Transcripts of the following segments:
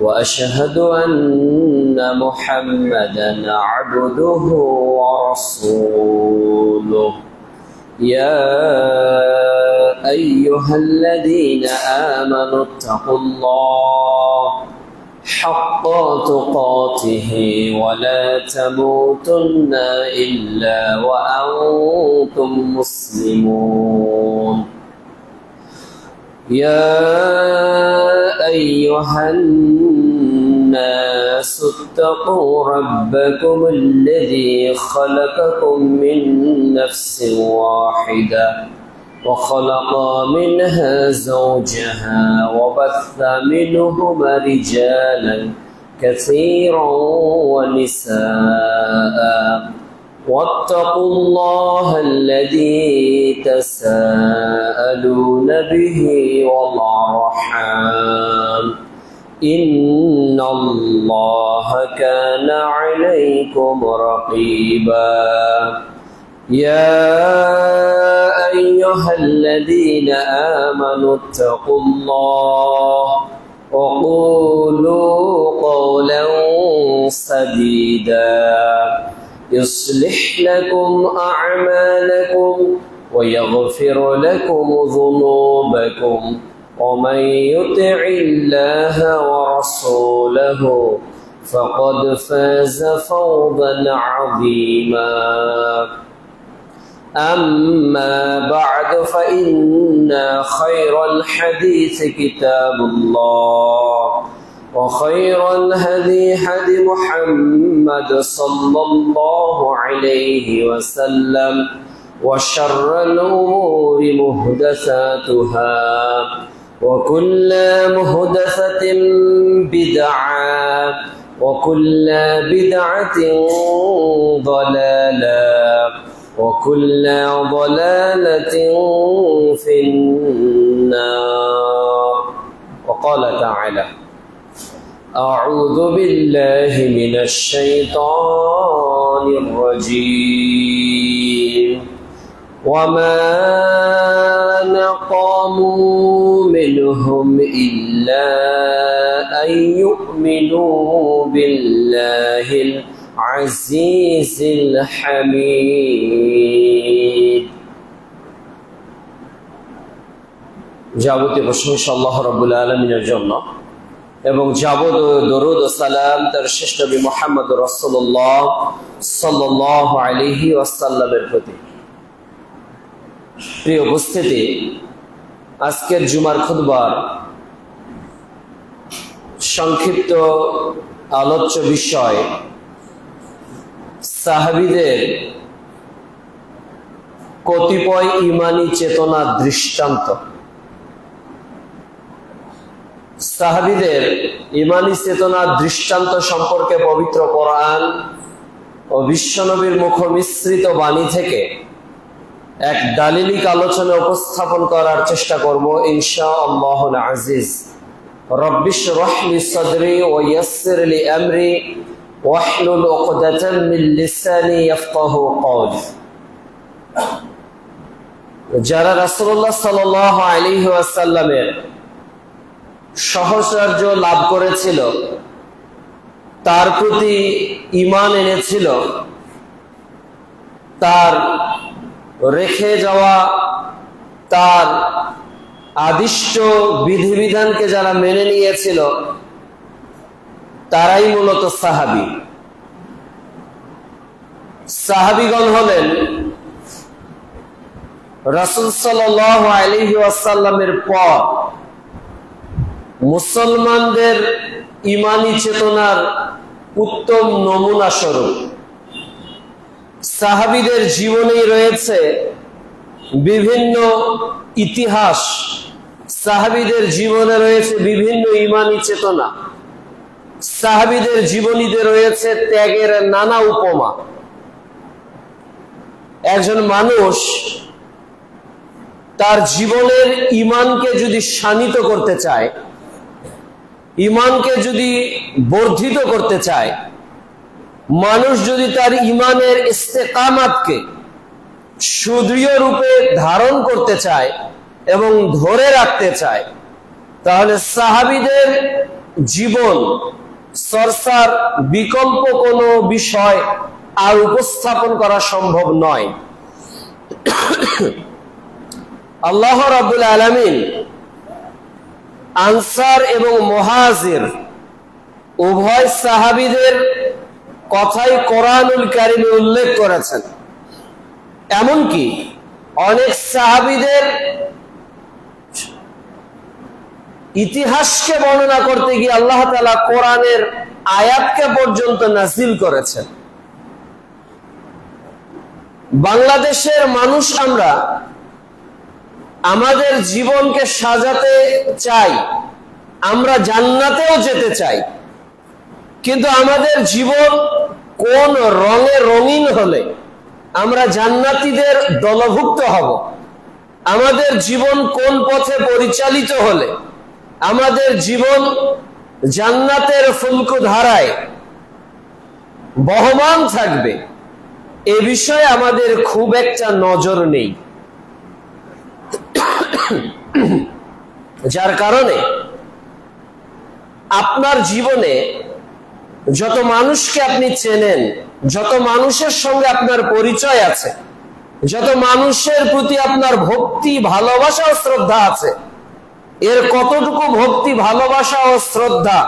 وأشهد أن محمدا عبده ورسوله يا أيها الذين آمنوا اتقوا الله حق تقاته ولا تموتن إلا وأنتم مسلمون يا أيها الناس اتقوا ربكم الذي خلقكم من نفس واحدة وخلق منها زوجها وبث منهما رجالا كثيرا ونساء واتقوا الله الذي تساءلون به والأرحام إن الله كان عليكم رقيبا يا أيها الذين آمنوا اتقوا الله وقولوا قولا سديدا يصلح لكم أعمالكم ويغفر لكم ذنوبكم ومن يطع الله ورسوله فقد فاز فوزا عظيما أما بعد فإن خير الحديث كتاب الله وخير الهدي هدي محمد صلى الله عليه وسلم وشر الأمور محدثاتها وكل محدثة بدعة وكل بدعة ضلالة وكل ضلالة في النار. وقال تعالى أعوذ بالله من الشيطان الرجيم وما نقموا منهم إلا أن يؤمنوا بالله العزيز الحميد. যাবতীয় প্রশংসা আল্লাহ রাব্বুল আলামিনের জন্য এবং যাবতীয় দরুদ ও সালাম তার শ্রেষ্ঠ নবী মুহাম্মদ রাসূলুল্লাহ সাল্লাল্লাহু আলাইহি ওয়াসাল্লামের প্রতি। প্রিয় উপস্থিতি, আজকের জুমার খুতবার সংক্ষিপ্ত আলোচ্য বিষয় সাহাবীদের কতিপয় ঈমানী চেতনার দৃষ্টান্ত। সাহাবীদের ঈমানী চেতনার দৃষ্টান্ত সম্পর্কে পবিত্র কোরআন ও বিশ্বনবীর মুখমিশ্রিত বাণী থেকে এক দালিলিক আলোচনা উপস্থাপন করার চেষ্টা করব ইনশাআল্লাহুল আজিজ। রব্বিশ রহ লি সাদরি ওয়া ইয়াসসির লি আমরি ওয়াহলুল উকদাতাম মিন লিসানি ইয়াফকাহু কওলি। যারা রাসূলুল্লাহ সাল্লাল্লাহু আলাইহি ওয়াসাল্লামের সহচর্য লাভ করেছিল, তার প্রতি ঈমান এনেছিল, তার রেখে যাওয়া তার আদিষ্ট বিধিবিধানকে যারা মেনে নিয়েছিল, তারাই মূলত সাহাবী। সাহাবীগণ হলেন রাসূল সাল্লাল্লাহু আলাইহি ওয়াসাল্লামের পর মুসলমানদের ঈমানী চেতনার উত্তম নমুনা স্বরূপ। সাহাবীদের জীবনেই রয়েছে বিভিন্ন ইতিহাস, সাহাবীদের জীবনে রয়েছে বিভিন্ন ঈমানী চেতনা, সাহাবীদের জীবনীতে রয়েছে ত্যাগের নানা উপমা। একজন মানুষ তার জীবনের ঈমানকে যদি শানিত করতে চায়, ঈমানকে যদি বর্ধিত করতে চায়, মানুষ যদি তার ঈমানের ইস্তেকামাতকে সুদৃঢ় রূপে ধারণ করতে চায় এবং ধরে রাখতে চায়, তাহলে সাহাবীদের জীবন চর্চার বিকল্প কোনো বিষয় আর উপস্থাপন করা সম্ভব নয়। আল্লাহ রাব্বুল আলামিন আনসার এবং মুহাজির উভয় সাহাবীদের কথাই কোরআনুল কারীমে উল্লেখ করেছেন। এমনকি অনেক সাহাবীদের ইতিহাসকে বর্ণনা করতে গিয়ে আল্লাহ তাআলা কোরআনের আয়াতকে পর্যন্ত নাযিল করেছেন। বাংলাদেশের মানুষ আমরা আমাদের জীবনকে সাজাতে চাই, আমরা জান্নাতেও যেতে চাই, কিন্তু আমাদের জীবন কোন রঙে রঙিন হলে আমরা জান্নাতীদের দলভুক্ত হব, আমাদের জীবন কোন পথে পরিচালিত হলে আমাদের জীবন জান্নাতের ফুলকু ধারায় বহমান থাকবে, এ বিষয়ে আমাদের খুব একটা নজর নেই। যার কারণে আপনার জীবনে যত মানুষকে আপনি চেনেন, যত মানুষের সঙ্গে আপনার পরিচয় আছে, যত মানুষের প্রতি আপনার ভক্তি, ভালোবাসা ও শ্রদ্ধা আছে, এর কতটুকু ভক্তি, ভালোবাসা ও শ্রদ্ধা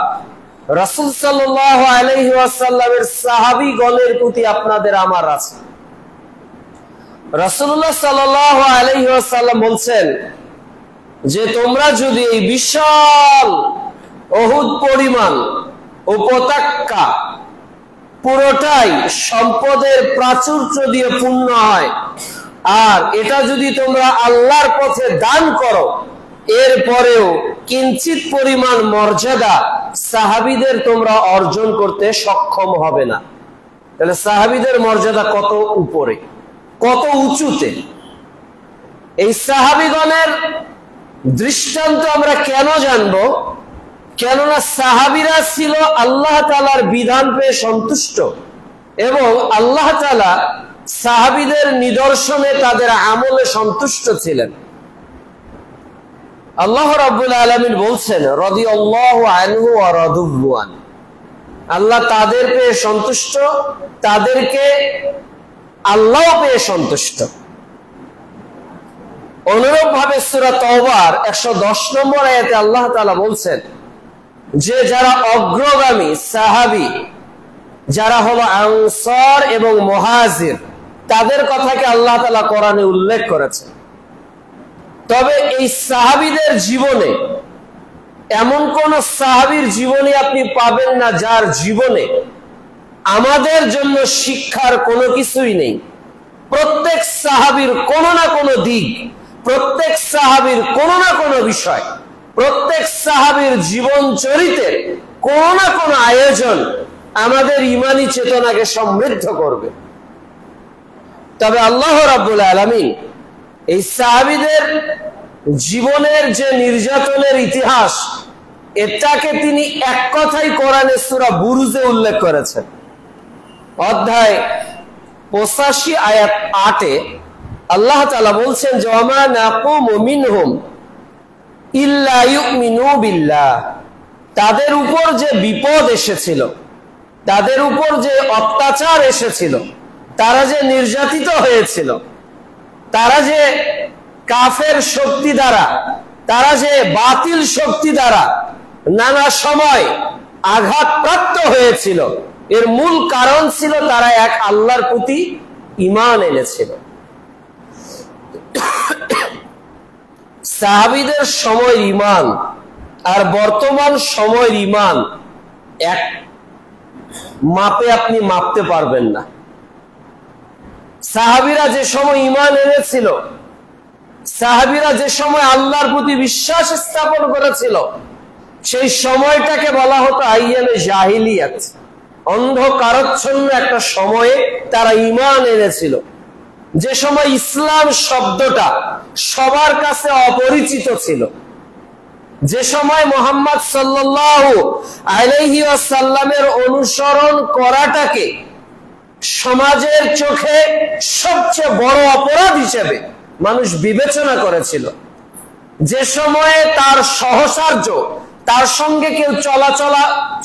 রাসূল সাল্লাল্লাহু আলাইহি ওয়াসাল্লামের সাহাবীগণের প্রতি আপনাদের আমার আছে। রাসূলুল্লাহ সাল্লাল্লাহু আলাইহি ওয়াসাল্লাম বলছেন যে তোমরা যদি এই বিশাল উহুদ পরিমাণ উপত্যকা পুরোটাই সম্পদের প্রাচুর্য দিয়ে পূর্ণ হয়, আর এটা যদি তোমরা আল্লাহর পথে দান করো, এরপরেও কিঞ্চিত পরিমাণ মর্যাদা সাহাবীদের তোমরা অর্জন করতে সক্ষম হবে না। তাহলে সাহাবীদের মর্যাদা কত উপরে, কত উঁচুতে। এই সাহাবীগণের দৃষ্টান্ত আমরা কেন জানবো? কেননা সাহাবীরা ছিল আল্লাহ তাআলার বিধান পেয়ে সন্তুষ্ট, এবং আল্লাহ তাআলা সাহাবীদের নিদর্শনে, তাদের আমলে সন্তুষ্ট ছিলেন। আল্লাহ রাব্বুল আলামিন বলছেন রাদিয়াল্লাহু আনহু ওয়া রাদু আন, আল্লাহ তাদের পেয়ে সন্তুষ্ট, তাদেরকে আল্লাহ পেয়ে সন্তুষ্ট। অনুরূপ ভাবে সূরা তাওবার 110 নম্বর আয়াতে আল্লাহ তাআলা বলছেন যে যারা অগ্রগামী সাহাবী, যারা হলো আনসার এবং মুহাজির, তাদের কথাকে আল্লাহ তাআলা কোরআনে উল্লেখ করেছেন। তবে এই সাহাবীদের জীবনে এমন কোন সাহাবীর জীবনে আপনি পাবেন না যার জীবনে আমাদের জন্য শিক্ষার কোনো কিছুই নেই। প্রত্যেক সাহাবীর কোনো না কোনো দিক, প্রত্যেক সাহাবীর কোনো না কোনো বিষয়, প্রত্যেক সাহাবীর জীবন চরিত্রের কোনো না কোনো আয়োজন আমাদের ঈমানী চেতনাকে সমৃদ্ধ করবে। তবে আল্লাহ রাব্বুল আলামিন এই সাহাবীদের জীবনের যে নির্যাতনের ইতিহাস, এটাকে তিনি এক কথাই কোরআনে সূরা বুরুজে উল্লেখ করেছেন। অধ্যায় 85 আয়াত 8-এ আল্লাহ তাআলা বলছেন যে ওয়ামা নাকুমু মিনহুম ইল্লা ইউমিনু বিল্লাহ, তাদের উপর যে বিপদ এসেছিল, তাদের উপর যে অত্যাচার এসেছিল, তারা যে নির্যাতিত হয়েছিল, তারা যে কাফের শক্তি দ্বারা, তারা যে বাতিল শক্তি দ্বারা নানা সময় আঘাতপ্রাপ্ত হয়েছিল, এর মূল কারণ ছিল তারা এক আল্লাহর প্রতি ঈমান এনেছিল। সাহাবীদের সময় ঈমান আর বর্তমান সময়ের ঈমান এক মাপে আপনি মাপতে পারবেন না। সাহাবীরা যে সময় ঈমান এনেছিল, সাহাবীরা যে সময় আল্লাহর প্রতি বিশ্বাস স্থাপন করেছিল, সেই সময়টাকে বলা হতো আইয়ামে জাহিলিয়াত, অন্ধকারাচ্ছন্ন একটা সময়ে তারা ঈমান এনেছিল। যে সময় ইসলাম শব্দটা সবার কাছে অপরিচিত ছিল, যে সময় মুহাম্মদ সাল্লাল্লাহু আলাইহি ওয়াসাল্লামের অনুসরণ করাটাকে সমাজের চোখে সবচেয়ে বড় অপরাধ হিসেবে মানুষ বিবেচনা করেছিল, যে সময়ে তার সহচর্য, তার সঙ্গে কেউ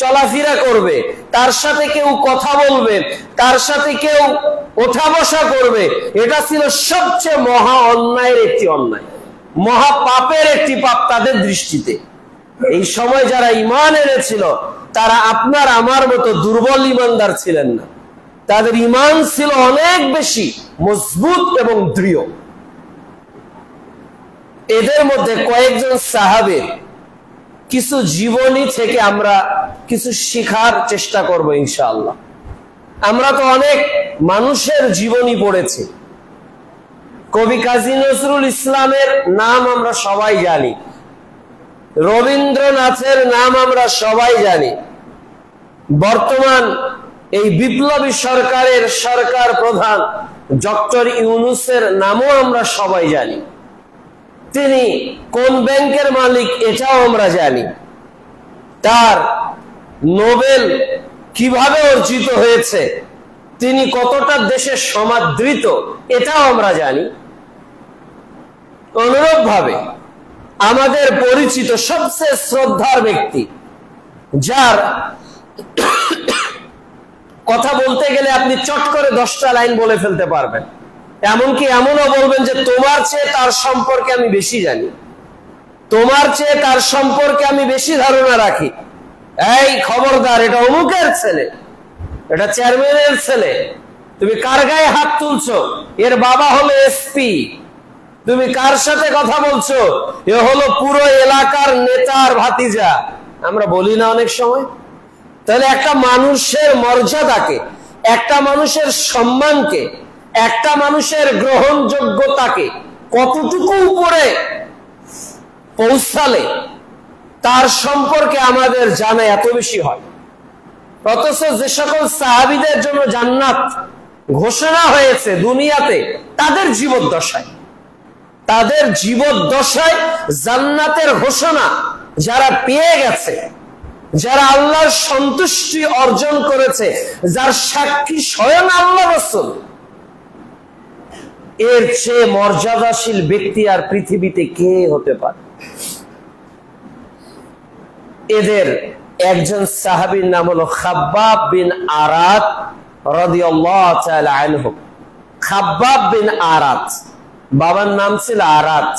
চলাফেরা করবে, তার সাথে কেউ কথা বলবে, তার সাথে কেউ ওঠা বসা করবে, এটা ছিল সবচেয়ে মহা অন্যায়ের একটি অন্যায়, মহা পাপের একটি পাপ তাদের দৃষ্টিতে। এই সময় যারা ঈমান এনেছিল তারা আপনার আমার মতো দুর্বল ঈমানদার ছিলেন না, তাদের ঈমান ছিল অনেক বেশি মজবুত এবং দৃঢ়। এদের মধ্যে কয়েকজন সাহাবীর কিছু জীবনী থেকে আমরা কিছু শিখার চেষ্টা করব ইনশাআল্লাহ। আমরা তো অনেক মানুষের জীবনী পড়েছি। কবি কাজী নজরুল ইসলামের নাম আমরা সবাই জানি, রবীন্দ্রনাথের নাম আমরা সবাই জানি, বর্তমান এই বিপ্লবী সরকারের সরকার প্রধান ডক্টর ইউনূসের নামও আমরা সবাই জানি। তিনি কোন ব্যাংকের মালিক এটাও আমরা জানি। তার নোবেল কিভাবে অর্জিত হয়েছে, তিনি কতটা দেশে সমাদৃত এটাও আমরা জানি। অনুরূপভাবে আমাদের পরিচিত সবচেয়ে শ্রদ্ধার ব্যক্তি, যার কথা বলতে গেলে আপনি চট করে 10টা লাইন বলে ফেলতে পারবেন, এমনকি এমনও বলবেন যে তোমার চেয়ে তার সম্পর্কে আমি বেশি জানি, তোমার চেয়ে তার সম্পর্কে আমি বেশি ধারণা রাখি। এই খবরদার, এটা অমুকের ছেলে, এটা চেয়ারম্যানের ছেলে, তুমি কার গায়ে হাত তুলছো, এর বাবা হলো এসপি, তুমি কার সাথে কথা বলছো, এ হলো পুরো এলাকার নেতার ভাতিজা, আমরা বলি না অনেক সময়? তাহলে একটা মানুষের মর্যাদাকে, একটা মানুষের সম্মানকে, একটা মানুষের গ্রহণযোগ্যতাকে কতটুকু উপরে পৌঁছালে তার সম্পর্কে আমাদের জানা এত বেশি হয়। অথচ যে সকল সাহাবীদের জন্য জান্নাত ঘোষণা হয়েছে দুনিয়াতে, তাদের জীবদ্দশায়, তাদের জীবদ্দশায় জান্নাতের ঘোষণা যারা পেয়ে গেছে, যারা আল্লাহর সন্তুষ্টি অর্জন করেছে, যার সাক্ষী স্বয়ং আল্লাহ রাসূল, এর চেয়ে মর্যাদাশীল ব্যক্তি আর পৃথিবীতে কে হতে পারে? এদের একজন সাহাবীর নাম হলো খাব্বাব বিন আরাত রাদিয়াল্লাহু তাআলা আনহু। খাব্বাব বিন আরাত, বাবার নাম ছিল আরাত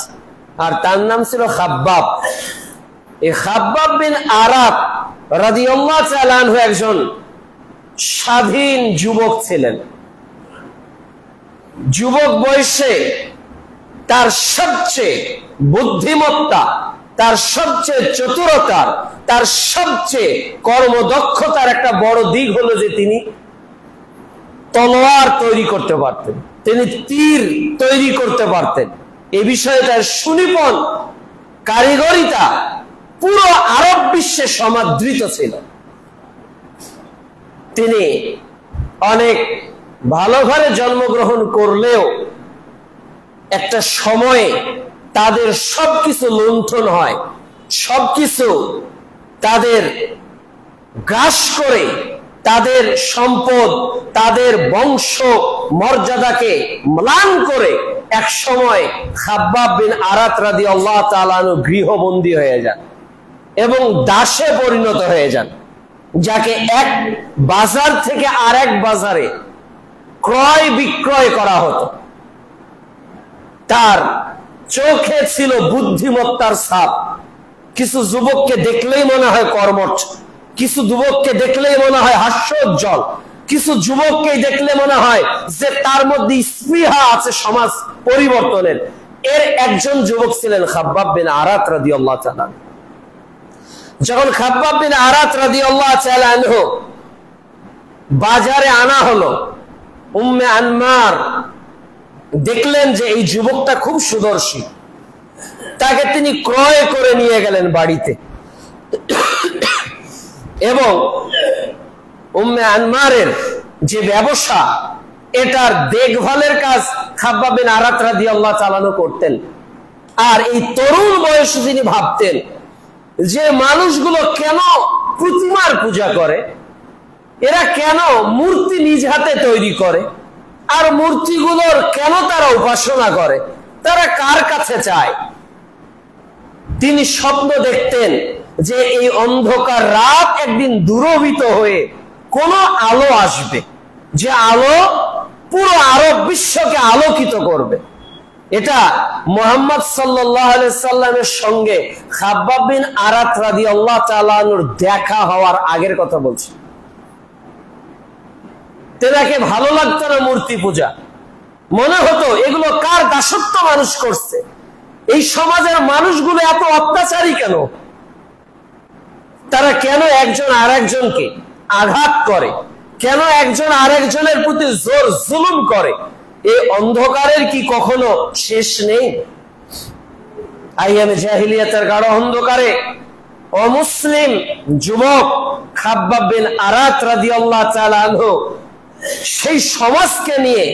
আর তার নাম ছিল খাব্বাব। এই খাব্বাব বিন আরাত রাদিয়াল্লাহু তাআলা আনহু একজন স্বাধীন যুবক ছিলেন। যুবক বয়সে তার সবচেয়ে বুদ্ধিমত্তা, তার সবচেয়ে চতুরতার, তার সবচেয়ে কর্মদক্ষতার একটা বড় দিক হলো যে তিনি তলোয়ার তৈরি করতে পারতেন, তিনি তীর তৈরি করতে পারতেন। এ বিষয়ে তার সুনিপুণ কারিগরিতা পুরো আরব বিশ্বে সমাদৃত ছিল। তিনি অনেক ভালো ঘরে জন্মগ্রহণ করলেও একটা সময়ে তাদের সবকিছু লুণ্ঠন হয়, সবকিছু তাদের গ্রাস করে, তাদের সম্পদ, তাদের বংশ মর্যাদাকে ম্লান করে এক সময় খাব্বাব বিন আরাত রাদিয়াল্লাহু তাআলা আনহু গৃহবন্দী হয়ে যান এবং দাসে পরিণত হয়ে যান, যাকে এক বাজার থেকে আরেক বাজারে ক্রয় বিক্রয় করা হতো। তার চোখে ছিল বুদ্ধিমত্তার ছাপ। কিছু যুবককে দেখলেই মনে হয় কর্মঠ, কিছু যুবককে দেখলেই মনে হয় হাস্যোজ্জ্বল, কিছু যুবককে দেখলে মনে হয় যে তার মধ্যে স্পৃহা আছে সমাজ পরিবর্তনের। এর একজন যুবক ছিলেন খাব্বাব বিন আরাত রাদিয়াল্লাহু তাআলা। যখন খাব্বাব বিন আরাত রাদিয়াল্লাহু তাআলা আনহু বাজারে আনা হলো, উম্মে আনমার দেখলেন যে এই যুবকটা খুব সুদর্শী, তাকে তিনি ক্রয় করে নিয়ে গেলেন বাড়িতে এবং উম্মে আনমারের যে ব্যবসা, এটার দেখভালের কাজ খাব্বাব বিন আরাত রাদিয়াল্লাহু তাআলা করতেন। আর এই তরুণ বয়সে তিনি ভাবতেন যে মানুষগুলো কেন প্রতিমার পূজা করে, এরা কেন মূর্তি নিজ হাতে তৈরি করে, আর মূর্তিগুলোর কেন তারা উপাসনা করে, তারা কার কাছে চায়। তিনি স্বপ্ন দেখতেন যে এই অন্ধকার রাত একদিন দূরভূত হয়ে কোন আলো আসবে, যে আলো পুরো আরব বিশ্বকে আলোকিত করবে। এটা মুহাম্মদ সাল্লাল্লাহু আলাইহি সাল্লামের সঙ্গে খাব্বাব বিন আরাত রাদিয়াল্লাহু তাআলা আনহুর দেখা হওয়ার আগের কথা বলছি। তেনাকে ভালো লাগতো না মূর্তি পূজা, মনে হতো এগুলো কার দাসত্ব মানুষ করছে, এই সমাজের মানুষগুলো এত অত্যাচারী কেন, তারা কেন একজন আরেকজনকে আঘাত করে, কেন একজন আরেকজনের প্রতি জোর জুলুম করে, এই অন্ধকারের কি কখনো শেষ নেই? আইয়ামে জাহিলিয়াতের গাঢ় অন্ধকারে অমুসলিম যুবক খাব্বাব বিন আরাত রাদিয়াল্লাহু তাআলা আনহু সেই সমাজকে নিয়ে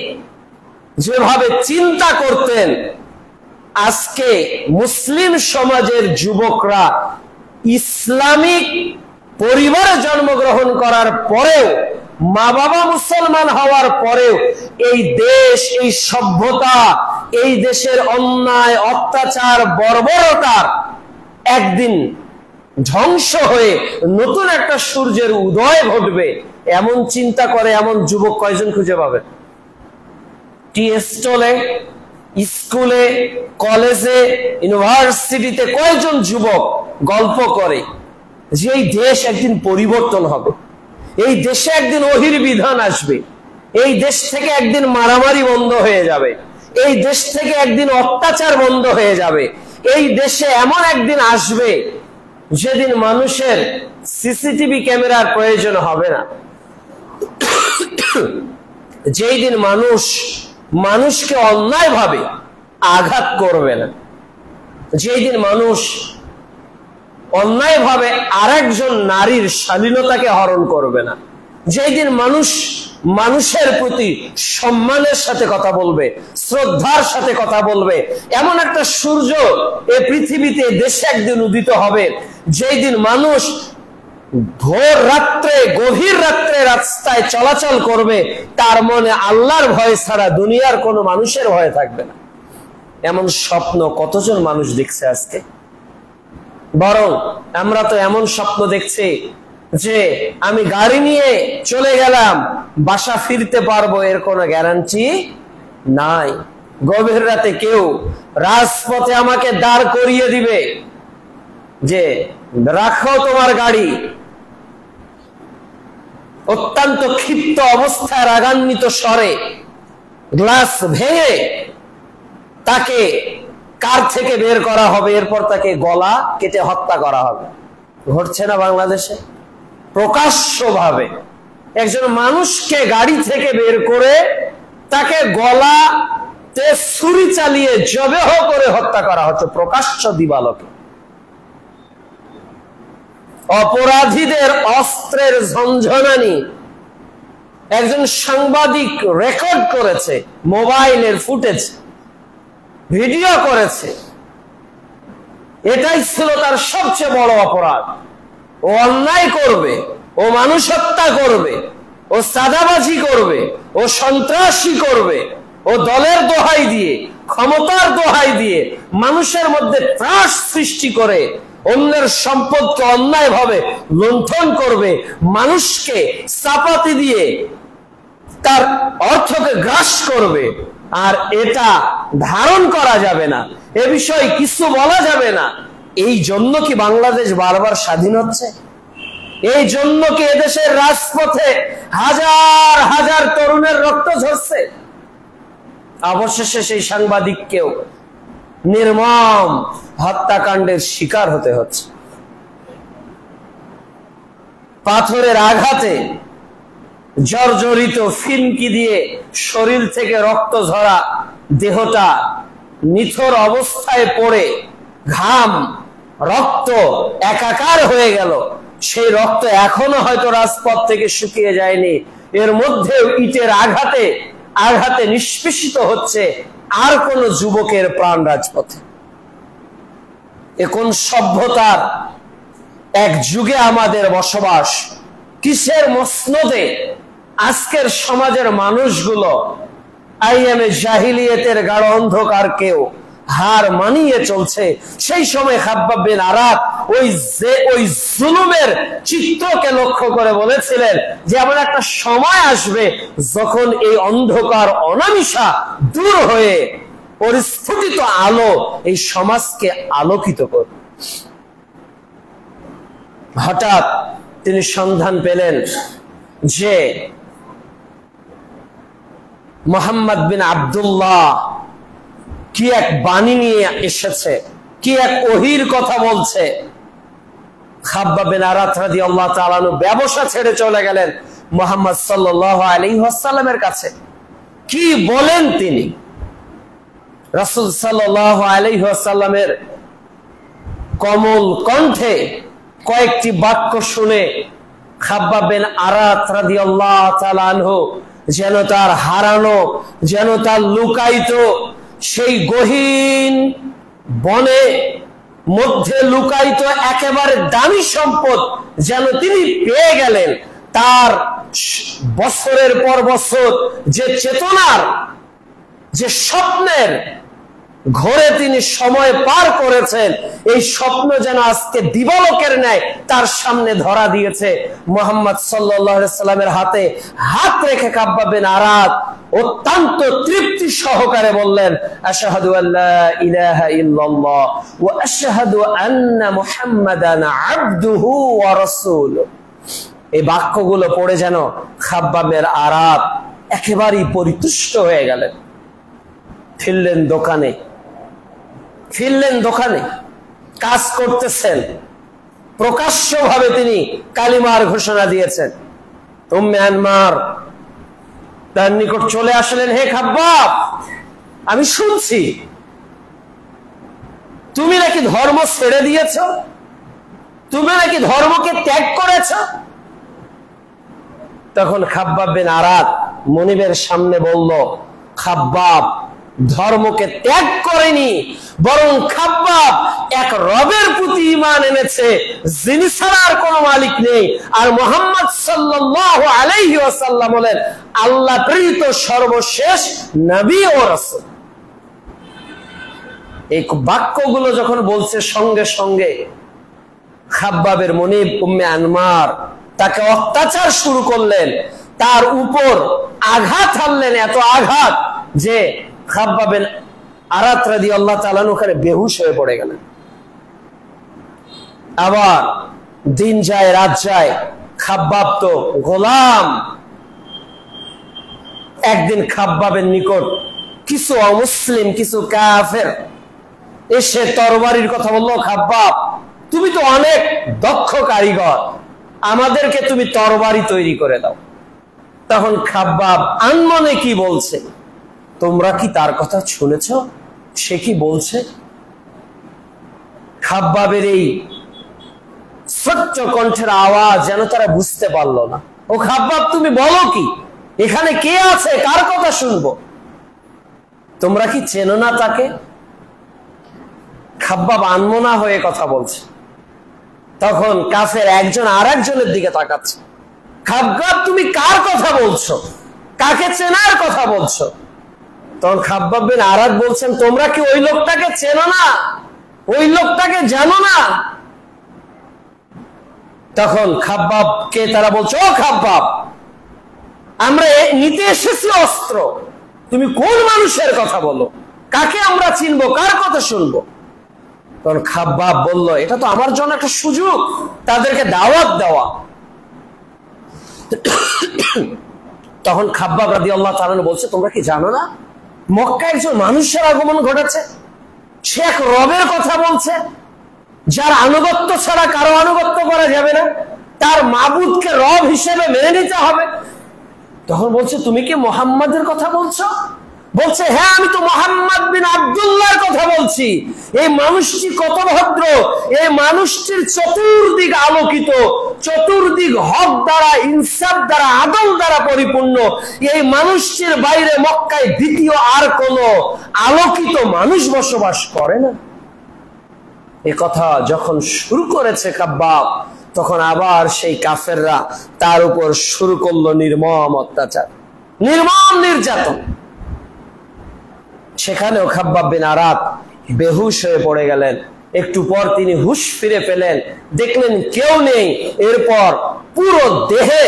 যেভাবে চিন্তা করতেন, আজকে মুসলিম সমাজের যুবকরা ইসলামিক পরিবারে জন্মগ্রহণ করার পরেও, মা বাবা মুসলমান হওয়ার পরেও এই দেশ, এই সভ্যতা, এই দেশের অন্যায় অত্যাচার বর্বরতার একদিন ধ্বংস হয়ে নতুন একটা সূর্যের উদয় ঘটবে এমন চিন্তা করে এমন যুবক কয়জন খুঁজে পাবেন? টি স্টলে, স্কুলে, কলেজে, ইউনিভার্সিটিতে কয়জন যুবক গল্প করে যে এই দেশ একদিন পরিবর্তন হবে, এই দেশে একদিন ওহির বিধান আসবে, এই দেশ থেকে একদিন মারামারি বন্ধ হয়ে যাবে, এই দেশ থেকে একদিন অত্যাচার বন্ধ হয়ে যাবে, এই দেশে এমন একদিন আসবে যেদিন মানুষের সিসিটিভি ক্যামেরার প্রয়োজন হবে না, যেই দিন মানুষকে অন্যায়ভাবে আঘাত করবে না, যেই দিন মানুষ অন্যায়ভাবে আরেকজন নারীর শালীনতাকে হরণ করবে না, যেই দিন মানুষের প্রতি সম্মানের সাথে কথা বলবে, শ্রদ্ধার সাথে কথা বলবে, এমন একটা সূর্য এই পৃথিবীতে দেশে একদিন উদিত হবে, যেই দিন মানুষ ভোর রাত্রে, গভীর রাত্রে রাস্তায় চলাচল করবে, তার মনে আল্লাহর ভয় ছাড়া দুনিয়ার কোনো মানুষের ভয় থাকবে না। এমন স্বপ্ন কতজন মানুষ দেখছে আজকে? বরং আমরা তো এমন স্বপ্ন দেখছি যে আমি গাড়ি নিয়ে চলে গেলাম, বাসা ফিরতে পারবো এর কোনো গ্যারান্টি নাই। গভীর রাতে কেউ রাজপথে আমাকে দাঁড় করিয়ে দিবে যে রাখো তোমার গাড়ি, অত্যন্ত ক্ষিপ্ত অবস্থায় রাগান্বিত স্বরে গ্লাস ভেঙে তাকে কার থেকে বের করা হবে, এরপর তাকে গলা কেটে হত্যা করা হবে। ঘটছে না বাংলাদেশে? প্রকাশ্যভাবে একজন মানুষকে গাড়ি থেকে বের করে তাকে গলাতে ছুরি চালিয়ে জবেহ করে হত্যা করা হচ্ছে প্রকাশ্য দিবালোকে। অপরাধীদের অস্ত্রের ঝনঝনানি একজন সাংবাদিক রেকর্ড করেছে, মোবাইলের ফুটেজ ভিডিও করেছে। এটাই ছিল তার সবচেয়ে বড় অপরাধ। ও অন্যায় করবে, ও মানুষ হত্যা করবে, ও চাঁদাবাজি করবে, ও সন্ত্রাসী করবে, ও দলের দোহাই দিয়ে, ক্ষমতার দোহাই দিয়ে মানুষের মধ্যে ত্রাস সৃষ্টি করে অন্যের সম্পদকে অন্যায়ভাবে লুণ্ঠন করবে, মানুষকে চাপাতি দিয়ে তার অর্থকে গ্রাস করবে। আর এটা ধারণ করা যাবে না, এ বিষয়ে কিছু বলা যাবে না। এই জন্য কি বাংলাদেশ বারবার স্বাধীন হচ্ছে? এই জন্য কি এদেশের রাজপথে হাজার হাজার তরুণের রক্ত ঝরছে? অবশেষে সেই সাংবাদিককেও নির্মম হত্যাকাণ্ডের শিকার হতে হচ্ছে। পাথরের আঘাতে জর্জরিত, ফিনকি দিয়ে শরীর থেকে রক্ত ঝরা দেহটা নিথর অবস্থায় পড়ে ঘাম রক্ত একাকার হয়ে গেল। সেই রক্ত এখনো হয়তো রাজপথ থেকে শুকিয়ে যায়নি, এর মধ্যেও ইটের আঘাতে আঘাতে নিষ্পেষিত হচ্ছে আর কোন যুবকের প্রাণ রাজপথে। এ কোন সভ্যতার এক যুগে আমাদের বসবাস? কিসের মসনদে আজকের সমাজের মানুষগুলো আইয়ামে জাহিলিয়াতের গাঢ় অন্ধকারকেও হার মানিয়ে চলছে, সেই সময় খাব্বাব বিন আরাত ওই জুলুমের চিত্রকে লক্ষ্য করে বলেছিলেন যে এমন একটা সময় আসবে যখন এই অন্ধকার অনামিশা দূর হয়ে পরিস্ফুটিত আলো এই সমাজকে আলোকিত করবে। হঠাৎ তিনি সন্ধান পেলেন যে মুহাম্মদ বিন আব্দুল্লাহ কি এক বাণী নিয়ে এসেছে, কি এক ওহীর কথা বলছে। খাব্বাব বিন আরাত রাদিয়াল্লাহু তাআলা আনহু ব্যবসা ছেড়ে চলে গেলেন মুহাম্মদ সাল্লাল্লাহু আলাইহি ওয়াসাল্লামের কাছে। কি বলেন তিনি? রাসূল সাল্লাল্লাহু আলাইহি ওয়াসাল্লামের কোমল কণ্ঠে কয়েকটি বাক্য শুনে খাব্বাব বিন আরাত রাদিয়াল্লাহু তাআলা আনহু যেন তার হারানো, যেন তার লুকায়িত সেই গহীন বনে মধ্যে লুকায়িত একেবারে দামি সম্পদ যেন তিনি পেয়ে গেলেন। তার বছরের পর বছর যে চেতনার, যে স্বপ্নের ঘরে তিনি সময় পার করেছেন, এই স্বপ্ন যেন আজকে দিবালোকের ন্যায় তার সামনে ধরা দিয়েছে। মুহাম্মদ সাল্লাল্লাহু আলাইহি সাল্লামের হাতে হাত রেখে খাব্বাব বিন আরাত অত্যন্ত তৃপ্তি সহকারে বললেন, আশহাদু আল্লা ইলাহা ইল্লাল্লাহ ওয়া আশহাদু আন্না মুহাম্মাদান আবদুহু ওয়া রাসূলুহু। এই বাক্যগুলো পড়ে যেন খাব্বাব বিন আরাত একেবারেই পরিতুষ্ট হয়ে গেলেন। ফিরলেন দোকানে, কাজ করতেছেন। প্রকাশ্যভাবে তিনি কালিমার ঘোষণা দিয়েছেন। উম্মে আনমার তার নিকট চলে আসলেন, হে খাব্বাব, আমি শুনছি তুমি নাকি ধর্ম ছেড়ে দিয়েছ, তুমি নাকি ধর্মকে ত্যাগ করেছ। তখন খাব্বাব বিন আরাত মনিবের সামনে বলল, খাব্বাব ধর্মকে ত্যাগ করেনি, বরং খাব্বাব এক রবের প্রতি ঈমান এনেছে যিনি ছাড়া আর কোনো মালিক নেই, আর মুহাম্মদ সাল্লাল্লাহু আলাইহি ওয়াসাল্লাম হলেন আল্লাহ প্রেরিত সর্বশেষ নবী ও রাসূল। এই বাক্যগুলো যখন বলছে, সঙ্গে সঙ্গে খাব্বাবের মনিব উম্মে আনমার তাকে অত্যাচার শুরু করলেন, তার উপর আঘাত হানলেন, এত আঘাত যে খাব্বাব বিন আরাত রাদিয়াল্লাহু তাআলা ওখানে বেহুশ হয়ে পড়ে গেলেন। আবার দিন যায় রাত যায়, খাব্বাব তো গোলাম। একদিন খাব্বাবের নিকট কিছু অমুসলিম, কিছু কাফের এসে তরবারির কথা বললো, খাব্বাব তুমি তো অনেক দক্ষ কারিগর, আমাদেরকে তুমি তরবারি তৈরি করে দাও। তখন খাব্বাব আনমনে কি বলছে, তোমরা কি তার কথা শুনেছ? সে কি বলছে? খাব্বাবের এই সচ্চ কণ্ঠের আওয়াজ যেন তারা বুঝতে পারলো না। ও খাব্বাব, তুমি বলো কি? এখানে কে আছে? কার কথা শুনবো? তোমরা কি চেনো না তাকে? খাব্বাব আনমনা হয়ে কথা বলছে। তখন কাফের একজন আর একজনের দিকে তাকাচ্ছে। খাব্বাব, তুমি কার কথা বলছো? কাকে চেনার কথা বলছো? তখন খাব্বাব বিন আরাত বলছেন, তোমরা কি ওই লোকটাকে চেনো না? ওই লোকটাকে জানো না? তখন খাব্বাবকে তারা বলছে, ও খাব্বাব, আমরা নিতে এসেছি অস্ত্র, তুমি কোন মানুষের কথা বলো? কাকে আমরা চিনবো? কার কথা শুনবো? তখন খাব্বাব বলল, এটা তো আমার জন্য একটা সুযোগ, তাদেরকে দাওয়াত দেওয়া। তখন খাব্বাব রাদিয়াল্লাহু তাআলা বলছে, তোমরা কি জানো না মক্কায় একজন মানুষের আগমন ঘটেছে, সে এক রবের কথা বলছে, যার আনুগত্য ছাড়া কারো আনুগত্য করা যাবে না, তার মাবুদকে রব হিসেবে মেনে নিতে হবে। তখন বলছে, তুমি কি মুহাম্মাদের কথা বলছো? বলছে, হ্যাঁ, আমি তো মুহাম্মদ বিন আব্দুল্লাহর কথা বলছি। এই মানুষটি কত ভদ্র, এই মানুষটির চতুর্দিক আলোকিত, চতুর্দিক হক দ্বারা, ইনসাফ দ্বারা, আদল দ্বারা পরিপূর্ণ। এই মানুষটির বাইরে মক্কায় দ্বিতীয় আর কোন আলোকিত মানুষ বসবাস করে না। এ কথা যখন শুরু করেছে খাব্বাব, তখন আবার সেই কাফেররা তার উপর শুরু করলো নির্মম অত্যাচার, নির্মম নির্যাতন। সেখানেও খাব্বাব বিন আরাত বেহুশ হয়ে পড়ে গেলেন। একটু পর তিনি হুঁশ ফিরে পেলেন, দেখলেন কেউ নেই। এরপর পুরো দেহে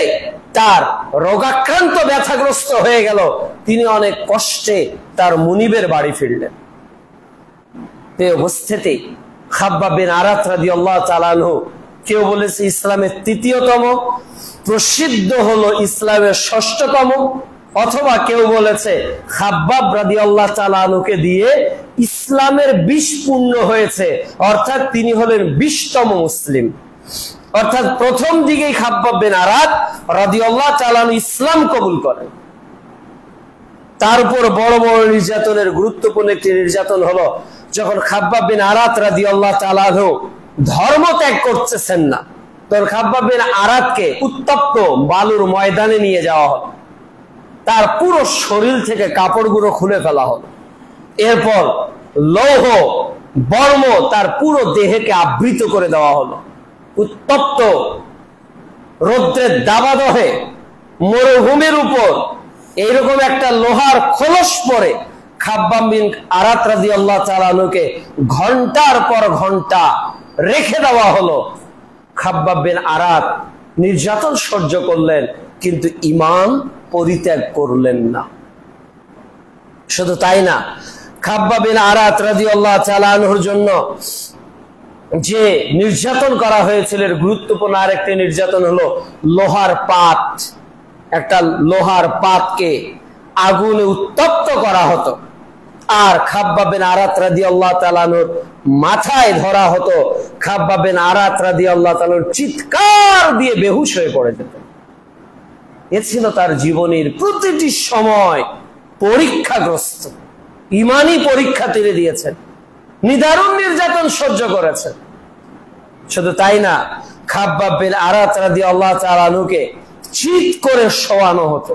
তার রোগাক্রান্ত ব্যথাগ্রস্ত হয়ে গেল। তিনি অনেক কষ্টে তার মুনিবের বাড়ি ফিরলেন। এই অবস্থাতেই খাব্বাব বিন আরাত রাদিয়াল্লাহু তাআলা আনহু, কেউ বলেছে ইসলামের তৃতীয়তম, প্রসিদ্ধ হলো ইসলামের ষষ্ঠতম, অথবা কেউ বলেছে খাব্বাব রাদিয়াল্লাহু তাআলা আনহুকে দিয়ে ইসলামের 20 পূর্ণ হয়েছে, অর্থাৎ তিনি হলেন 20তম মুসলিম। অর্থাৎ প্রথম দিকেই খাব্বাব বিন আরাত রাদিয়াল্লাহু তাআলা আনহু ইসলাম কবুল করেন। তার উপর বড় বড় নির্যাতনের গুরুত্বপূর্ণ একটি নির্যাতন হলো যখন খাব্বাব বিন আরাত রাদিয়াল্লাহু তাআলা আনহু ধর্ম ত্যাগ করতেছেন না, তখন খাব্বাব বিন আরাতকে উত্তপ্ত বালুর ময়দানে নিয়ে যাওয়া হলো। তার পুরো শরীর থেকে কাপড়গুলো খুলে ফেলা হলো। এরপর লৌহ বর্ম তার পুরো দেহকে আবৃত করে দেওয়া হলো। উত্তপ্ত রৌদ্রের দাবাদহে মরুভূমির উপর এইরকম একটা লোহার খোলস পরে খাব্বাব বিন আরাত রাদিয়াল্লাহু তাআলা আনহুকে ঘন্টার পর ঘন্টা রেখে দেওয়া হলো। খাব্বাব বিন আরাত নির্যাতন সহ্য করলেন, কিন্তু ঈমান পরিত্যাগ করলেন না। শুধু তাই না, খাব্বাব বিন আরাত রাদিয়াল্লাহু তাআলা আনহুর জন্য যে নির্যাতন করা হয়েছিল, গুরুত্বপূর্ণ আরেকটি নির্যাতন হলো লোহার পাত। একটা লোহার পাতকে আগুনে উত্তপ্ত করা হতো, আর খাব্বাব বিন আরাত রাদিয়াল্লাহু তাআলা আনহুর মাথায় ধরা হতো। খাব্বাব বিন আরাত রাদিয়াল্লাহু তাআলা চিৎকার দিয়ে বেহুশ হয়ে পড়ে যেতেন। এ ছিল তার জীবনের প্রতিটি সময় পরীক্ষাগ্রস্ত, ইমানি পরীক্ষা তিনি দিয়েছেন, নিদারুণ নির্যাতন সহ্য করেছেন। শুধু তাই না, খাব্বাব বিন আরাত রাদিয়াল্লাহু তাআলা আনহুকে চিৎ করে শোয়ানো হতো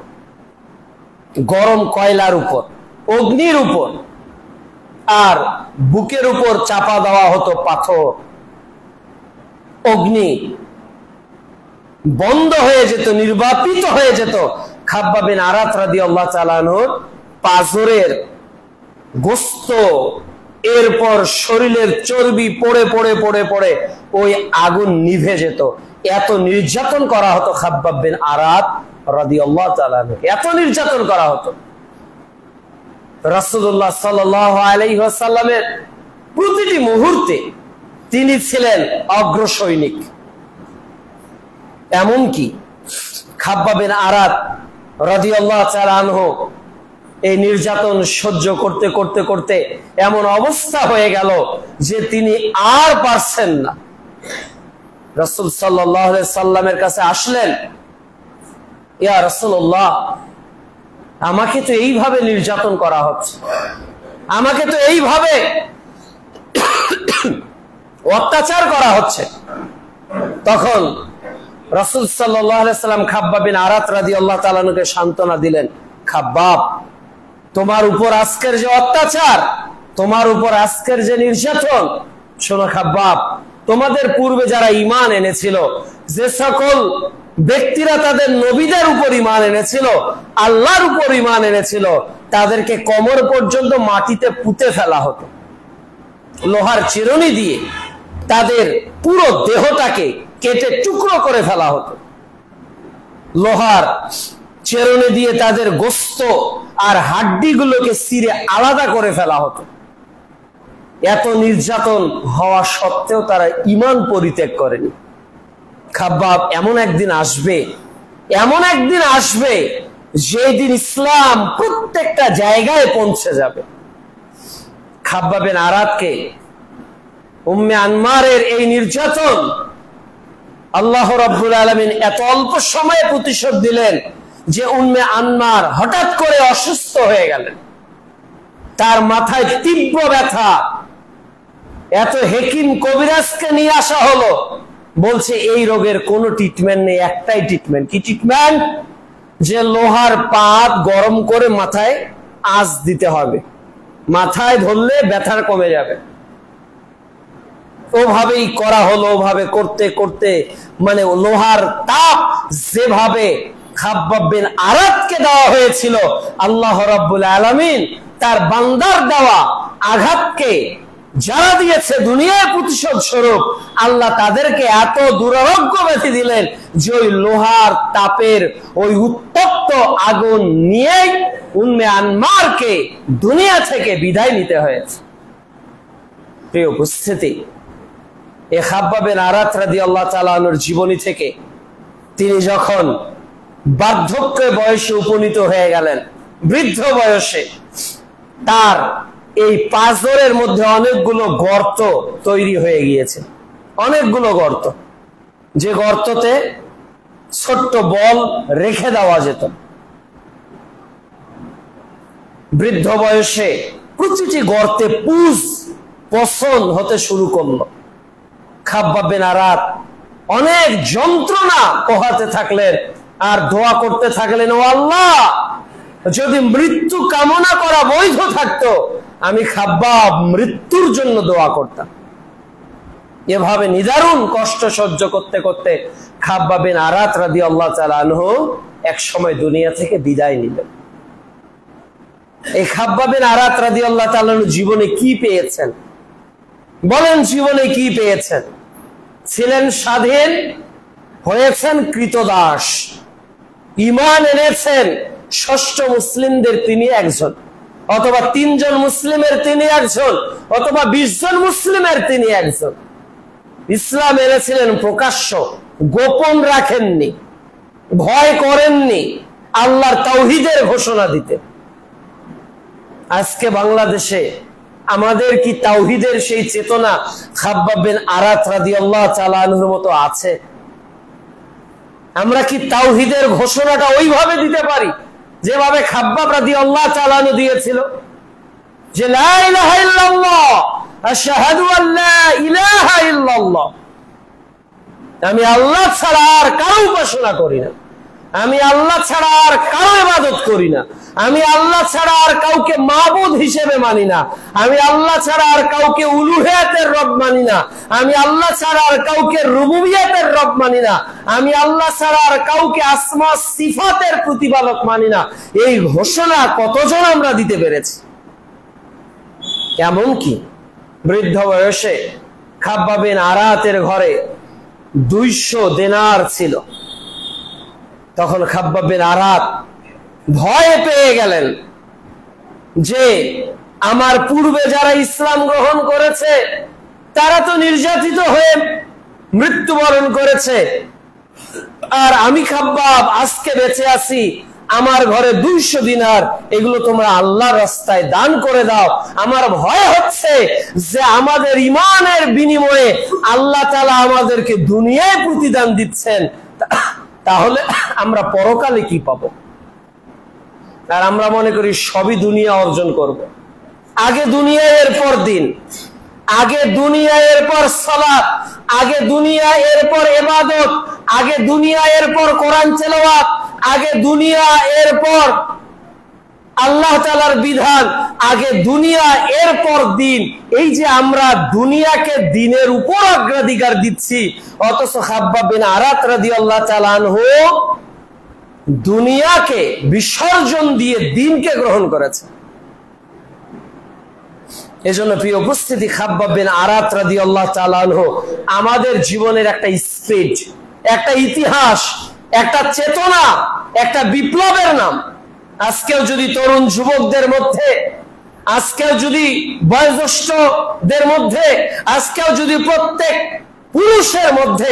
গরম কয়লার উপর, অগ্নির উপর, আর বুকের উপর চাপা দেওয়া হতো পাথর। অগ্নি বন্ধ হয়ে যেত, নির্বাপিত হয়ে যেত। খাব্বাব বিন আরাত রাদিয়াল্লাহু তাআলা আনহুর পাঁজরের গোস্ত, এরপর শরীরের চর্বি পড়ে পড়ে পড়ে পড়ে ওই আগুন নিভে যেত। এত নির্যাতন করা হতো খাব্বাব বিন আরাত রাদিয়াল্লাহু তাআলা আনহুকে, এত নির্যাতন করা হতো। রাসূলুল্লাহ সাল্লাল্লাহু আলাইহি ওয়াসাল্লামের প্রতিটি মুহূর্তে তিনি ছিলেন অগ্র সৈনিক। এমনকি খাব্বাব বিন আরাত রাদিয়াল্লাহু তাআলা আনহু এই নির্যাতন সহ্য করতে করতে করতে এমন অবস্থা হয়ে গেল যে তিনি আর পারছেন না। রাসূল সাল্লাল্লাহু আলাইহি সাল্লামের কাছে আসলেন, ইয়া রাসূলুল্লাহ, আমাকে তো এইভাবে নির্যাতন করা হচ্ছে, আমাকে তো এইভাবে অত্যাচার করা হচ্ছে। তখন রাসূল সাল্লাল্লাহু আলাইহি সাল্লাম খাব্বাব বিন আরাত রাদিয়াল্লাহু তাআলা আনহুকে সান্ত্বনা দিলেন, খাব্বাব, তোমার উপর আজকের যে অত্যাচার, তোমার উপর আজকের যে নির্যাতন, শোনো খাব্বাব, তোমাদের পূর্বে যারা ঈমান এনেছিল, যে সকল ব্যক্তিরা তাদের নবীদের উপর ঈমান এনেছিল, আল্লাহর উপর ঈমান এনেছিল, তাদেরকে কোমর পর্যন্ত মাটিতে পুঁতে ফেলা হতো। লোহার চিরুনি দিয়ে তাদের পুরো দেহটাকে কেটে টুকরো করে ফেলা হতো। লোহার চিরুনি দিয়ে তাদের গোস্ত আর হাড্ডিগুলোকে চিরে আলাদা করে ফেলা হতো। এত নির্যাতন হওয়া সত্ত্বেও তারা ঈমান পরিত্যাগ করেনি। খাব্বাব, এমন একদিন আসবে, এমন একদিন আসবে যেদিন ইসলাম প্রত্যেকটা জায়গায় পৌঁছে যাবে। খাব্বাব বিন আরাতকে উম্মে আনমারের এই নির্যাতন আল্লাহ রাব্বুল আলামিন এত অল্প সময়ে প্রতিশোধ দিলেন যে উম্মে আনমার হঠাৎ করে অসুস্থ হয়ে গেলেন। তার মাথায় তীব্র ব্যথা। এত হেকিম কবিরাজকে নিয়ে আসা হলো, বলছে এই রোগের কোনো ট্রিটমেন্ট নেই, একটাই ট্রিটমেন্ট। কি ট্রিটমেন্ট? যে লোহার পাত গরম করে মাথায় আঁচ দিতে হবে, মাথায় ধরলে ব্যথা কমে যাবে। ওভাবেই করা হলো। ওভাবে করতে করতে মানে লোহার তাপ যেভাবে খাব্বাব বিন আরাতকে দেওয়া হয়েছিল, আল্লাহ রাব্বুল আলামিন তার বান্দার দেওয়া আঘাতকে যারা দিয়েছে দুনিয়ার প্রতিশোধ স্বরূপ আল্লাহ তাদেরকে এত দুরারোগ্য ব্যাধি দিলেন যে ওই লোহার তাপের ওই উত্তপ্ত আগুন নিয়ে উম্মে আনমারকে দুনিয়া থেকে বিদায় নিতে হয়েছে। প্রিয় উপস্থিতি, এ খাব্বাব বিন আরাত রাদিয়াল্লাহু তাআলা আনহুর জীবনী থেকে তিনি যখন বার্ধক্য বয়সে উপনীত হয়ে গেলেন, বৃদ্ধ বয়সে, তার এই পাঁজরের মধ্যে অনেকগুলো গর্ত তৈরি হয়ে গিয়েছে, অনেকগুলো গর্ত, যে গর্ততে ছোট্ট বল রেখে দেওয়া যেত। বৃদ্ধ বয়সে প্রতিটি গর্তে পুজ পছন্দ হতে শুরু করলো। খাব্বাব বিন আরাত অনেক যন্ত্রণা পোহাতে থাকলেন আর দোয়া করতে থাকলেন, ও আল্লাহ, যদি মৃত্যু কামনা করা বৈধ থাকতো আমি খাব্বাব মৃত্যুর জন্য দোয়া করতাম। এভাবে নিদারুণ কষ্ট সহ্য করতে করতে খাব্বাব বিন আরাত রাদিয়াল্লাহু তাআলা আনহু এক সময় দুনিয়া থেকে বিদায় নিলেন। এই খাব্বাব বিন আরাত রাদিয়াল্লাহু তাআলা আনহু জীবনে কি পেয়েছেন বলেন? জীবনে কি পেয়েছেন? ছিলেন স্বাধীন, হয়েছেন কৃতদাস, ঈমান এনেছেন ষষ্ঠ মুসলিমদের তিনি একজন, অথবা 3 জন মুসলিমের তিনি একজন, অথবা 20 জন মুসলিমের তিনি একজন। ইসলাম এনেছিলেন প্রকাশ্য, গোপন রাখেননি, ভয় করেননি, আল্লাহর তাওহীদের ঘোষণা দিতে। আজকে বাংলাদেশে আমাদের কি তাওহীদের সেই চেতনা খাব্বাব বিন আরাত রাদিয়াল্লাহু তাআলা আনহুর মতো আছে? আমরা কি তাওহীদের ঘোষণাটা ওইভাবে দিতে পারি যেভাবে খাব্বাব রাদিয়াল্লাহু তাআলা আনহু দিয়েছিল, যে লা ইলাহা ইল্লাল্লাহ আশহাদু আল্লা ইলাহা ইল্লাল্লাহ, আমি আল্লাহ ছাড়া আর কারো উপাসনা করি না, আমি আল্লাহ ছাড়া আর কারো ইবাদত করি না, আমি আল্লাহ ছাড়া আর কাউকে মাবুদ হিসেবে মানি না, আমি আল্লাহ ছাড়া আর কাউকে উলুহিয়াতের রব মানি না, আমি আল্লাহ ছাড়া আর কাউকে রুবুবিয়াতের রব মানি না, আমি আল্লাহ ছাড়া আর কাউকে আসমা সিফাতের প্রতিপালক মানি না। এই ঘোষণা কতজন আমরা দিতে পেরেছি? এমনকি বৃদ্ধ বয়সে খাব্বাব বিন আরাতের ঘরে 200 দিনার ছিল। তখন খাব্বাব বিন আরাত ভয় পেয়ে গেলেন যে আমার পূর্বে যারা ইসলাম গ্রহণ করেছে তারা তো নির্যাতিত হয়ে মৃত্যুবরণ করেছে, আর আমি খাব্বাব আজকে বেঁচে আছি, আমার ঘরে 200 দিনার, এগুলো তোমরা আল্লাহর রাস্তায় দান করে দাও। আমার ভয় হচ্ছে যে আমাদের ঈমানের বিনিময়ে আল্লাহ তাআলা আমাদেরকে দুনিয়ায় প্রতিদান দিচ্ছেন, তাহলে আমরা পরকালে কি পাবো? আর আমরা মনে করি সবই দুনিয়া অর্জন করব। আগে দুনিয়া এরপর দিন, আগে দুনিয়া এরপর সালাত, আগে দুনিয়া এরপর ইবাদত, আগে দুনিয়া এরপর কোরআন তেলাওয়াত, আগে দুনিয়া এরপর আল্লাহ তাআলার বিধান, আগে দুনিয়া এরপর দিন। এই যে আমরা দুনিয়াকে দিনের উপর অগ্রাধিকার দিচ্ছি, অথচ খাব্বাব বিন আরাত রাদিয়াল্লাহু তাআলা আনহু দুনিয়াকে বিসর্জন দিয়ে দিনকে গ্রহণ করেছে। এজন্য প্রিয় উপস্থিতি, খাব্বাব বিন আরাত রাদিয়াল্লাহু তাআলা আনহু আমাদের জীবনের একটা স্পিড, একটা ইতিহাস, একটা চেতনা, একটা বিপ্লবের নাম। আজকেও যদি তরুণ যুবকদের মধ্যে, আজকেও যদি বয়োজ্যেষ্ঠদের মধ্যে, আজকেও যদি প্রত্যেক পুরুষের মধ্যে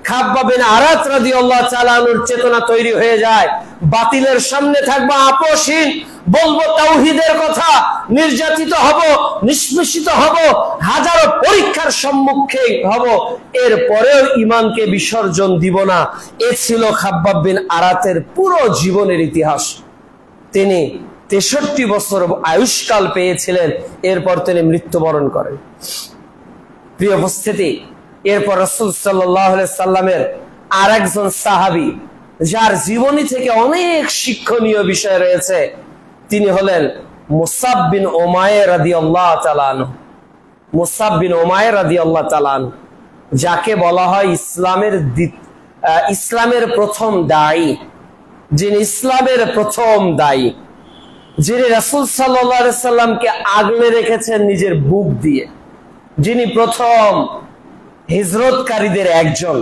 খাব্বাব বিন আরাত রাদিয়াল্লাহু তাআলা আনহুর চেতনা তৈরি হয়ে যায়, বাতিলের সামনে থাকবো আপোষহীন, বলবো তাওহীদের কথা, নির্যাতিত হব, নিষ্পেষিত হব, হাজারো পরীক্ষার সম্মুখে হব, এরপরেও ঈমানকে বিসর্জন দিব না। এ ছিল খাব্বাব বিন আরাতের পুরো জীবনের ইতিহাস। তিনি 63 বছর আয়ুষ্কাল পেয়েছিলেন, এরপর তিনি মৃত্যুবরণ করেন। প্রিয় উপস্থিতি, এরপর রাসূল সাল্লাল্লাহু আলাইহি সাল্লামের আরেকজন সাহাবী যার জীবনী থেকে অনেক শিক্ষণীয় বিষয় রয়েছে, তিনি হলেন মুসাব বিন উমাইর রাদিয়াল্লাহু তাআলা আনহু। মুসাব বিন উমাইর রাদিয়াল্লাহু তাআলা আনহু, যাকে বলা হয় ইসলামের প্রথম দায়ী, যিনি ইসলামের প্রথম দায়ী, যিনি রাসূল সাল্লাল্লাহু আলাইহি সাল্লামকে আগলে রেখেছেন নিজের বুক দিয়ে, যিনি প্রথম হিজরতকারীদের একজন,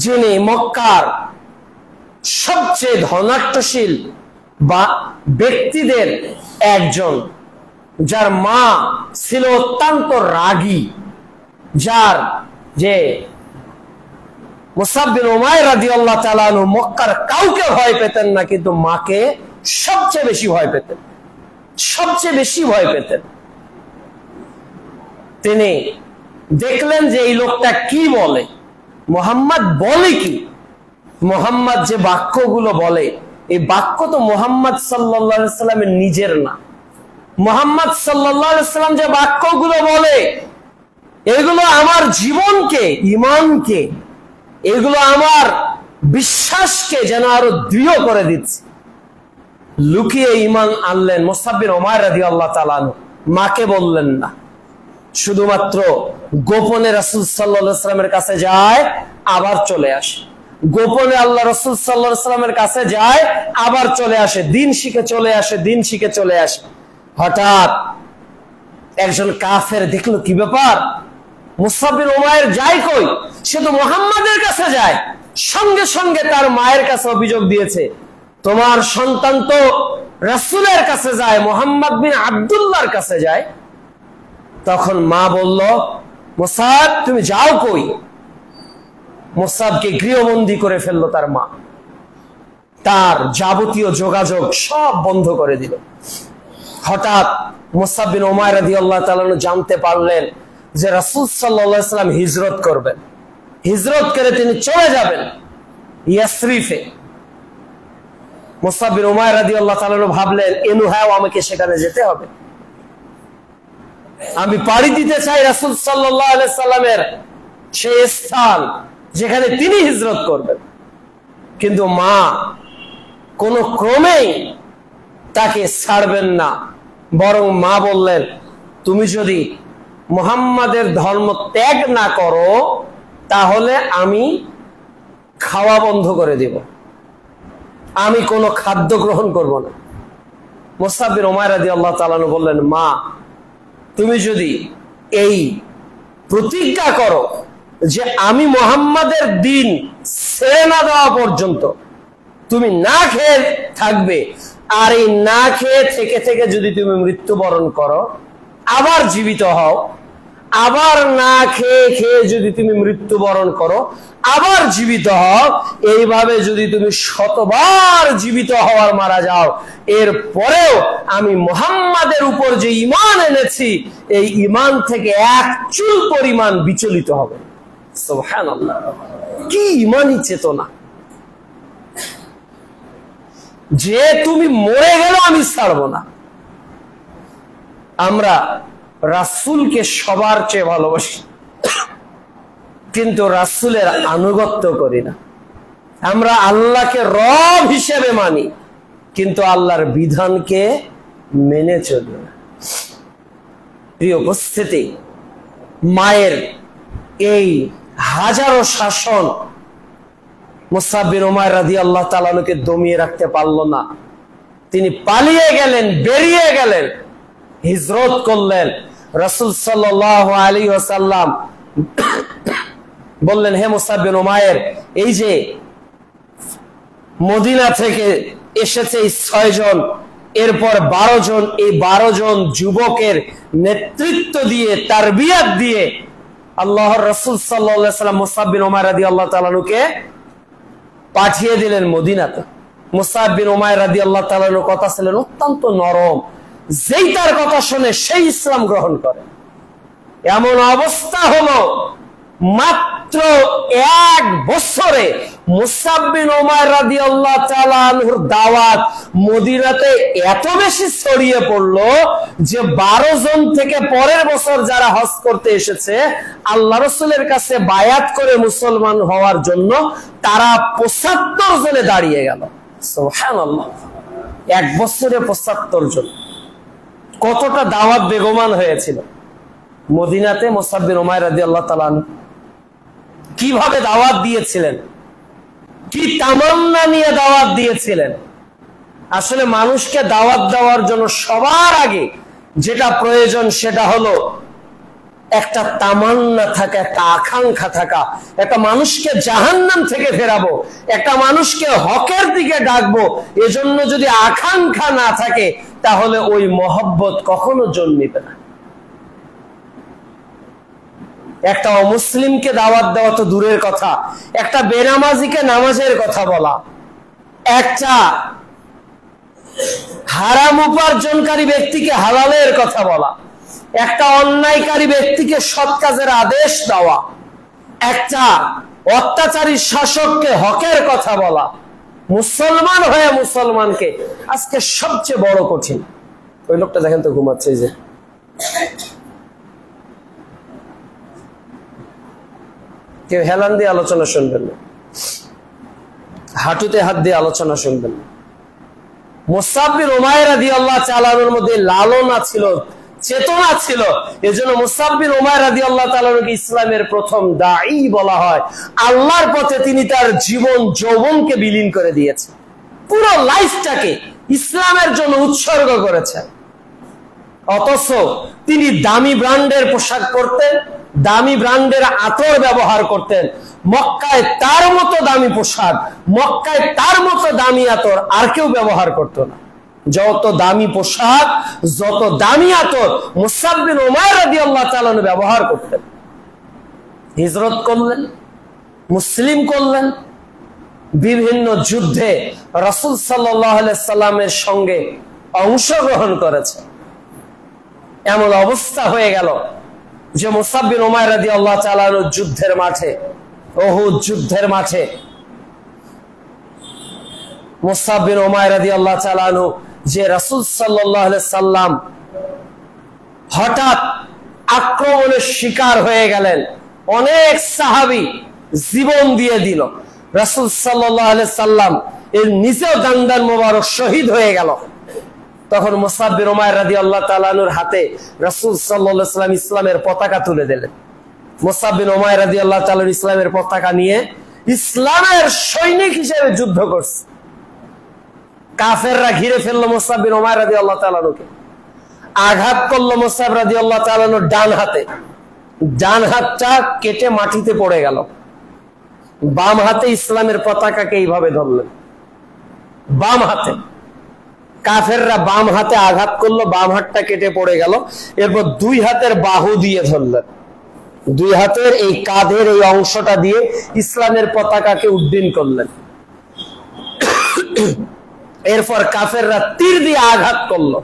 যিনি মক্কার সবচেয়ে ধনাঢ্যশীল বা ব্যক্তিদের একজন, যার মা ছিল অত্যন্ত রাগী, যার যে মুসাব বিন উমাইর রাদিয়াল্লাহু তাআলা আনহু মক্কার কাউকে ভয় পেতেন না, কিন্তু মাকে সবচেয়ে বেশি ভয় পেতেন, সবচেয়ে বেশি ভয় পেতেন। তিনি দেখলেন যে এই লোকটা কি বলে, মুহাম্মদ বলে কি, মুহাম্মদ যে বাক্যগুলো বলে এই বাক্য তো মুহাম্মদ সাল্লাল্লাহু আলাইহি সাল্লামের নিজের না। মুহাম্মদ সাল্লাল্লাহু আলাইহি সাল্লাম যে বাক্যগুলো বলে এগুলো আমার জীবনকে, ঈমানকে, এগুলো আমার বিশ্বাসকে যেন আরো দৃঢ় করে দিচ্ছে। লুকিয়ে ঈমান আনলেন মুসাব বিন উমাইর রাদিয়াল্লাহু তাআলা আনহু, মাকে বললেন না, শুধুমাত্র গোপনে রাসূল সাল্লাল্লাহু আলাইহি সাল্লামের কাছে যায় আবার চলে আসে, গোপনে আল্লাহ রাসূল সাল্লাল্লাহু আলাইহি সাল্লামের কাছে যায় আবার চলে আসে, দিন শিখে চলে আসে, দিন শিখে চলে আসে। হঠাৎ একজন কাফের দেখলো কি ব্যাপার, মুসাব বিন উমাইর যায় কই, সে তো মুহাম্মাদের কাছে যায়। সঙ্গে সঙ্গে তার মায়ের কাছে অভিযোগ দিয়েছে, তোমার সন্তান তো রাসূলের কাছে যায়, মুহাম্মদ বিন আব্দুল্লাহর কাছে যায়। তখন মা বলল, মুসাব তুমি যাও কই? মুসাবকে গৃহবন্দী করে ফেললো তার মা, তার যাবতীয় যোগাযোগ সব বন্ধ করে দিল। হঠাৎ মুসাব বিন উমাইর রাদিয়াল্লাহু তাআলা জানতে পারলেন যে রাসূল সাল্লাল্লাহু আলাইহি সাল্লাম হিজরত করবেন, হিজরত করে তিনি চলে যাবেন ইয়াসরিফে। মুসাব বিন উমাইর রাদিয়াল্লাহু তাআলা ভাবলেন, এনু হ্যাঁ আমাকে সেখানে যেতে হবে, আমি পাড়ি দিতে চাই রাসূল সাল্লাল্লাহু আলাইহি সাল্লামের সেই স্থান যেখানে তিনি হিজরত করবেন। কিন্তু মা কোন ক্রমেই তাকে ছাড়বেন না, বরং মা বললেন, তুমি যদি মুহাম্মাদের ধর্ম ত্যাগ না করো তাহলে আমি খাওয়া বন্ধ করে দেব, আমি কোনো খাদ্য গ্রহণ করব না। মুসাব বিন উমাইর রাদিয়াল্লাহু তাআলা বললেন, মা তুমি যদি এই প্রতিজ্ঞা করো যে আমি মুহাম্মাদের দিন ছেড়ে না দেওয়া পর্যন্ত তুমি না খেয়ে থাকবে, আর এই না খেয়ে থেকে থেকে যদি তুমি মৃত্যুবরণ করো, আবার জীবিত হও, আবার না খেয়ে খেয়ে যদি তুমি মৃত্যুবরণ করো, আবার জীবিত হও, এইভাবে যদি তুমি শতবার জীবিত হওয়ার মারা যাও, এর পরেও আমি মুহাম্মাদের উপর যে ঈমান এনেছি এই ঈমান থেকে এক চুল পরিমাণ বিচলিত হবে। সুবহানাল্লাহ, কি ঈমানি চেতনা যে তুমি মরে গেল আমি ছাড়বো না। আমরা রাসূলকে সবার চেয়ে ভালোবাসি, কিন্তু রাসূলের আনুগত্য করি না। আমরা আল্লাহকে রব হিসেবে মানি, কিন্তু আল্লাহর বিধানকে মেনে চলি না। প্রিয় উপস্থিতি, মায়ের এই হাজারো শাসন মুসাব বিন উমাইর রাদিয়াল্লাহু তাআলা আনহুকে দমিয়ে রাখতে পারল না। তিনি পালিয়ে গেলেন, বেরিয়ে গেলেন, হিজরত করলেন। রাসূল সাল্লাল্লাহু আলাইহি ওয়াসাল্লাম বললেন, হে মুসাব বিন উমাইর, এই যে মদিনা থেকে এসেছে 6 জন, এরপর 12 জন, এই 12 জন যুবকের নেতৃত্ব দিয়ে, তারবিয়াত দিয়ে আল্লাহর রাসূল সাল্লাল্লাহু আলাইহি ওয়াসাল্লাম মুসাব বিন উমাইর রাদিয়াল্লাহু তাআলা আনহুকে পাঠিয়ে দিলেন মদিনাতে। মুসাব বিন উমাইর রাদিয়াল্লাহু তাআলা আনহুর কথা ছিলেন অত্যন্ত নরম, যেই তার কথা শুনে সেই ইসলাম গ্রহণ করে। এমন অবস্থা হলো মাত্র 1 বছরে মুসাব বিন উমাইর রাদিয়াল্লাহু তাআলা আনহুর দাওয়াত মদিনাতে এত বেশি ছড়িয়ে পড়লো যে 12 জন থেকে পরের বছর যারা হজ করতে এসেছে আল্লাহ রাসূলের কাছে বায়াত করে মুসলমান হওয়ার জন্য, তারা 75 জনে দাঁড়িয়ে গেল। সুবহানাল্লাহ, 1 বছরে 75 জন। কতটা দাওয়াত বেগমান হয়েছিল মদিনাতে। মুসাব বিন উমাইর রাদিয়াল্লাহু তাআলা কিভাবে দাওয়াত দিয়েছিলেন, কি তামান্না নিয়ে দাওয়াত দিয়েছিলেন। আসলে মানুষকে দাওয়াত দেওয়ার জন্য সবার আগে যেটা প্রয়োজন সেটা হলো একটা তামান্না থাকা, একটা আকাঙ্ক্ষা থাকা, একটা মানুষকে জাহান্নাম থেকে ফেরাবো, একটা মানুষকে হকের দিকে ডাকবো, এজন্য যদি আকাঙ্ক্ষা না থাকে তাহলে ওই মহব্বত কখনো জন্মিবে না। একটা অমুসলিমকে দাওয়াত দেওয়া তো দূরের কথা, একটা বেনামাজিকে নামাজের কথা বলা, একটা হারাম উপার্জনকারী ব্যক্তিকে হালালের কথা বলা, একটা অন্যায়কারী ব্যক্তিকে সৎ কাজের আদেশ দেওয়া, একটা অত্যাচারী শাসককে হকের কথা বলা, মুসলমান হয়ে মুসলমানকে আজকে সবচেয়ে বড় কঠিন। ওই লোকটা দেখেন তো ঘুমাচ্ছে, যে কেউ হেলান দিয়ে আলোচনা শুনবেন না, হাঁটুতে হাত দিয়ে আলোচনা শুনবেন না। মুসআব বিন উমাইর রাদিয়াল্লাহু তাআলা আনহুর মধ্যে লালনা ছিল, চেতনা ছিল, এজন্য মুসআব বিন উমাইর রাদিয়াল্লাহু তাআলা আনহুকে ইসলামের প্রথম দাঈ বলা হয়। আল্লাহর পথে তিনি তার জীবন যৌবনকে বিলীন করে দিয়েছেন, পুরো লাইফটাকে ইসলামের জন্য উৎসর্গ করেছেন। অথচ তিনি দামি ব্র্যান্ডের পোশাক পরতেন, দামি ব্র্যান্ডের আতর ব্যবহার করতেন। মক্কায় তার মতো দামি পোশাক, মক্কায় তার মতো দামি আতর আর কেউ ব্যবহার করত না। যত দামি পোশাক, যত দামি আতর মুসআব বিন উমাইর রাদিয়াল্লাহু তাআলা ব্যবহার করতেন। হিজরত করলেন, মুসলিম করলেন, বিভিন্ন যুদ্ধে রাসূল সাল্লাল্লাহু আলাইহি সাল্লামের সঙ্গে অংশগ্রহণ করেছেন। এমন অবস্থা হয়ে গেল যে মুসআব বিন উমাইর রাদিয়াল্লাহু তাআলা যুদ্ধের মাঠে, উহুদ যুদ্ধের মাঠে মুসআব বিন উমাইর রাদিয়াল্লাহু তাআলা যে রাসূল সাল্লাল্লাহু আলাইহি সাল্লাম হঠাৎ আক্রমণের শিকার হয়ে গেলেন, অনেক সাহাবী জীবন দিয়ে দিল, রাসূল সাল্লাল্লাহু আলাইহি সাল্লাম এর নিজেও দান্দান মোবারক শহীদ হয়ে গেল। তখন মুসআব বিন উমাইর রাদিয়াল্লাহু তাআলা আনহুর হাতে রাসূল সাল্লাল্লাহু আলাইহি সাল্লাম ইসলামের পতাকা তুলে দিলেন। মুসআব বিন উমাইর রাদিয়াল্লাহু তাআলা ইসলামের পতাকা নিয়ে ইসলামের সৈনিক হিসেবে যুদ্ধ করছে। কাফেররা ঘিরে ফেললো মুসআব বিন উমাইর রাদিয়াল্লাহু তাআলা আনহুকে, আঘাত করলো মুসআব রাদিয়াল্লাহু তাআলা আনহুর ডান হাতে, ডান হাতটা কেটে মাটিতে পড়ে গেল। বাম হাতে ইসলামের পতাকাকে এইভাবে ধরলেন, বাম হাতে। কাফেররা বাম হাতে আঘাত করলো, বাম হাতটা কেটে পড়ে গেল। এরপর দুই হাতের বাহু দিয়ে ধরলেন, দুই হাতের এই কাঁধের এই অংশটা দিয়ে ইসলামের পতাকাকে উড্ডীন করলেন। এরপর কাফেররা তীর দিয়ে আঘাত করলো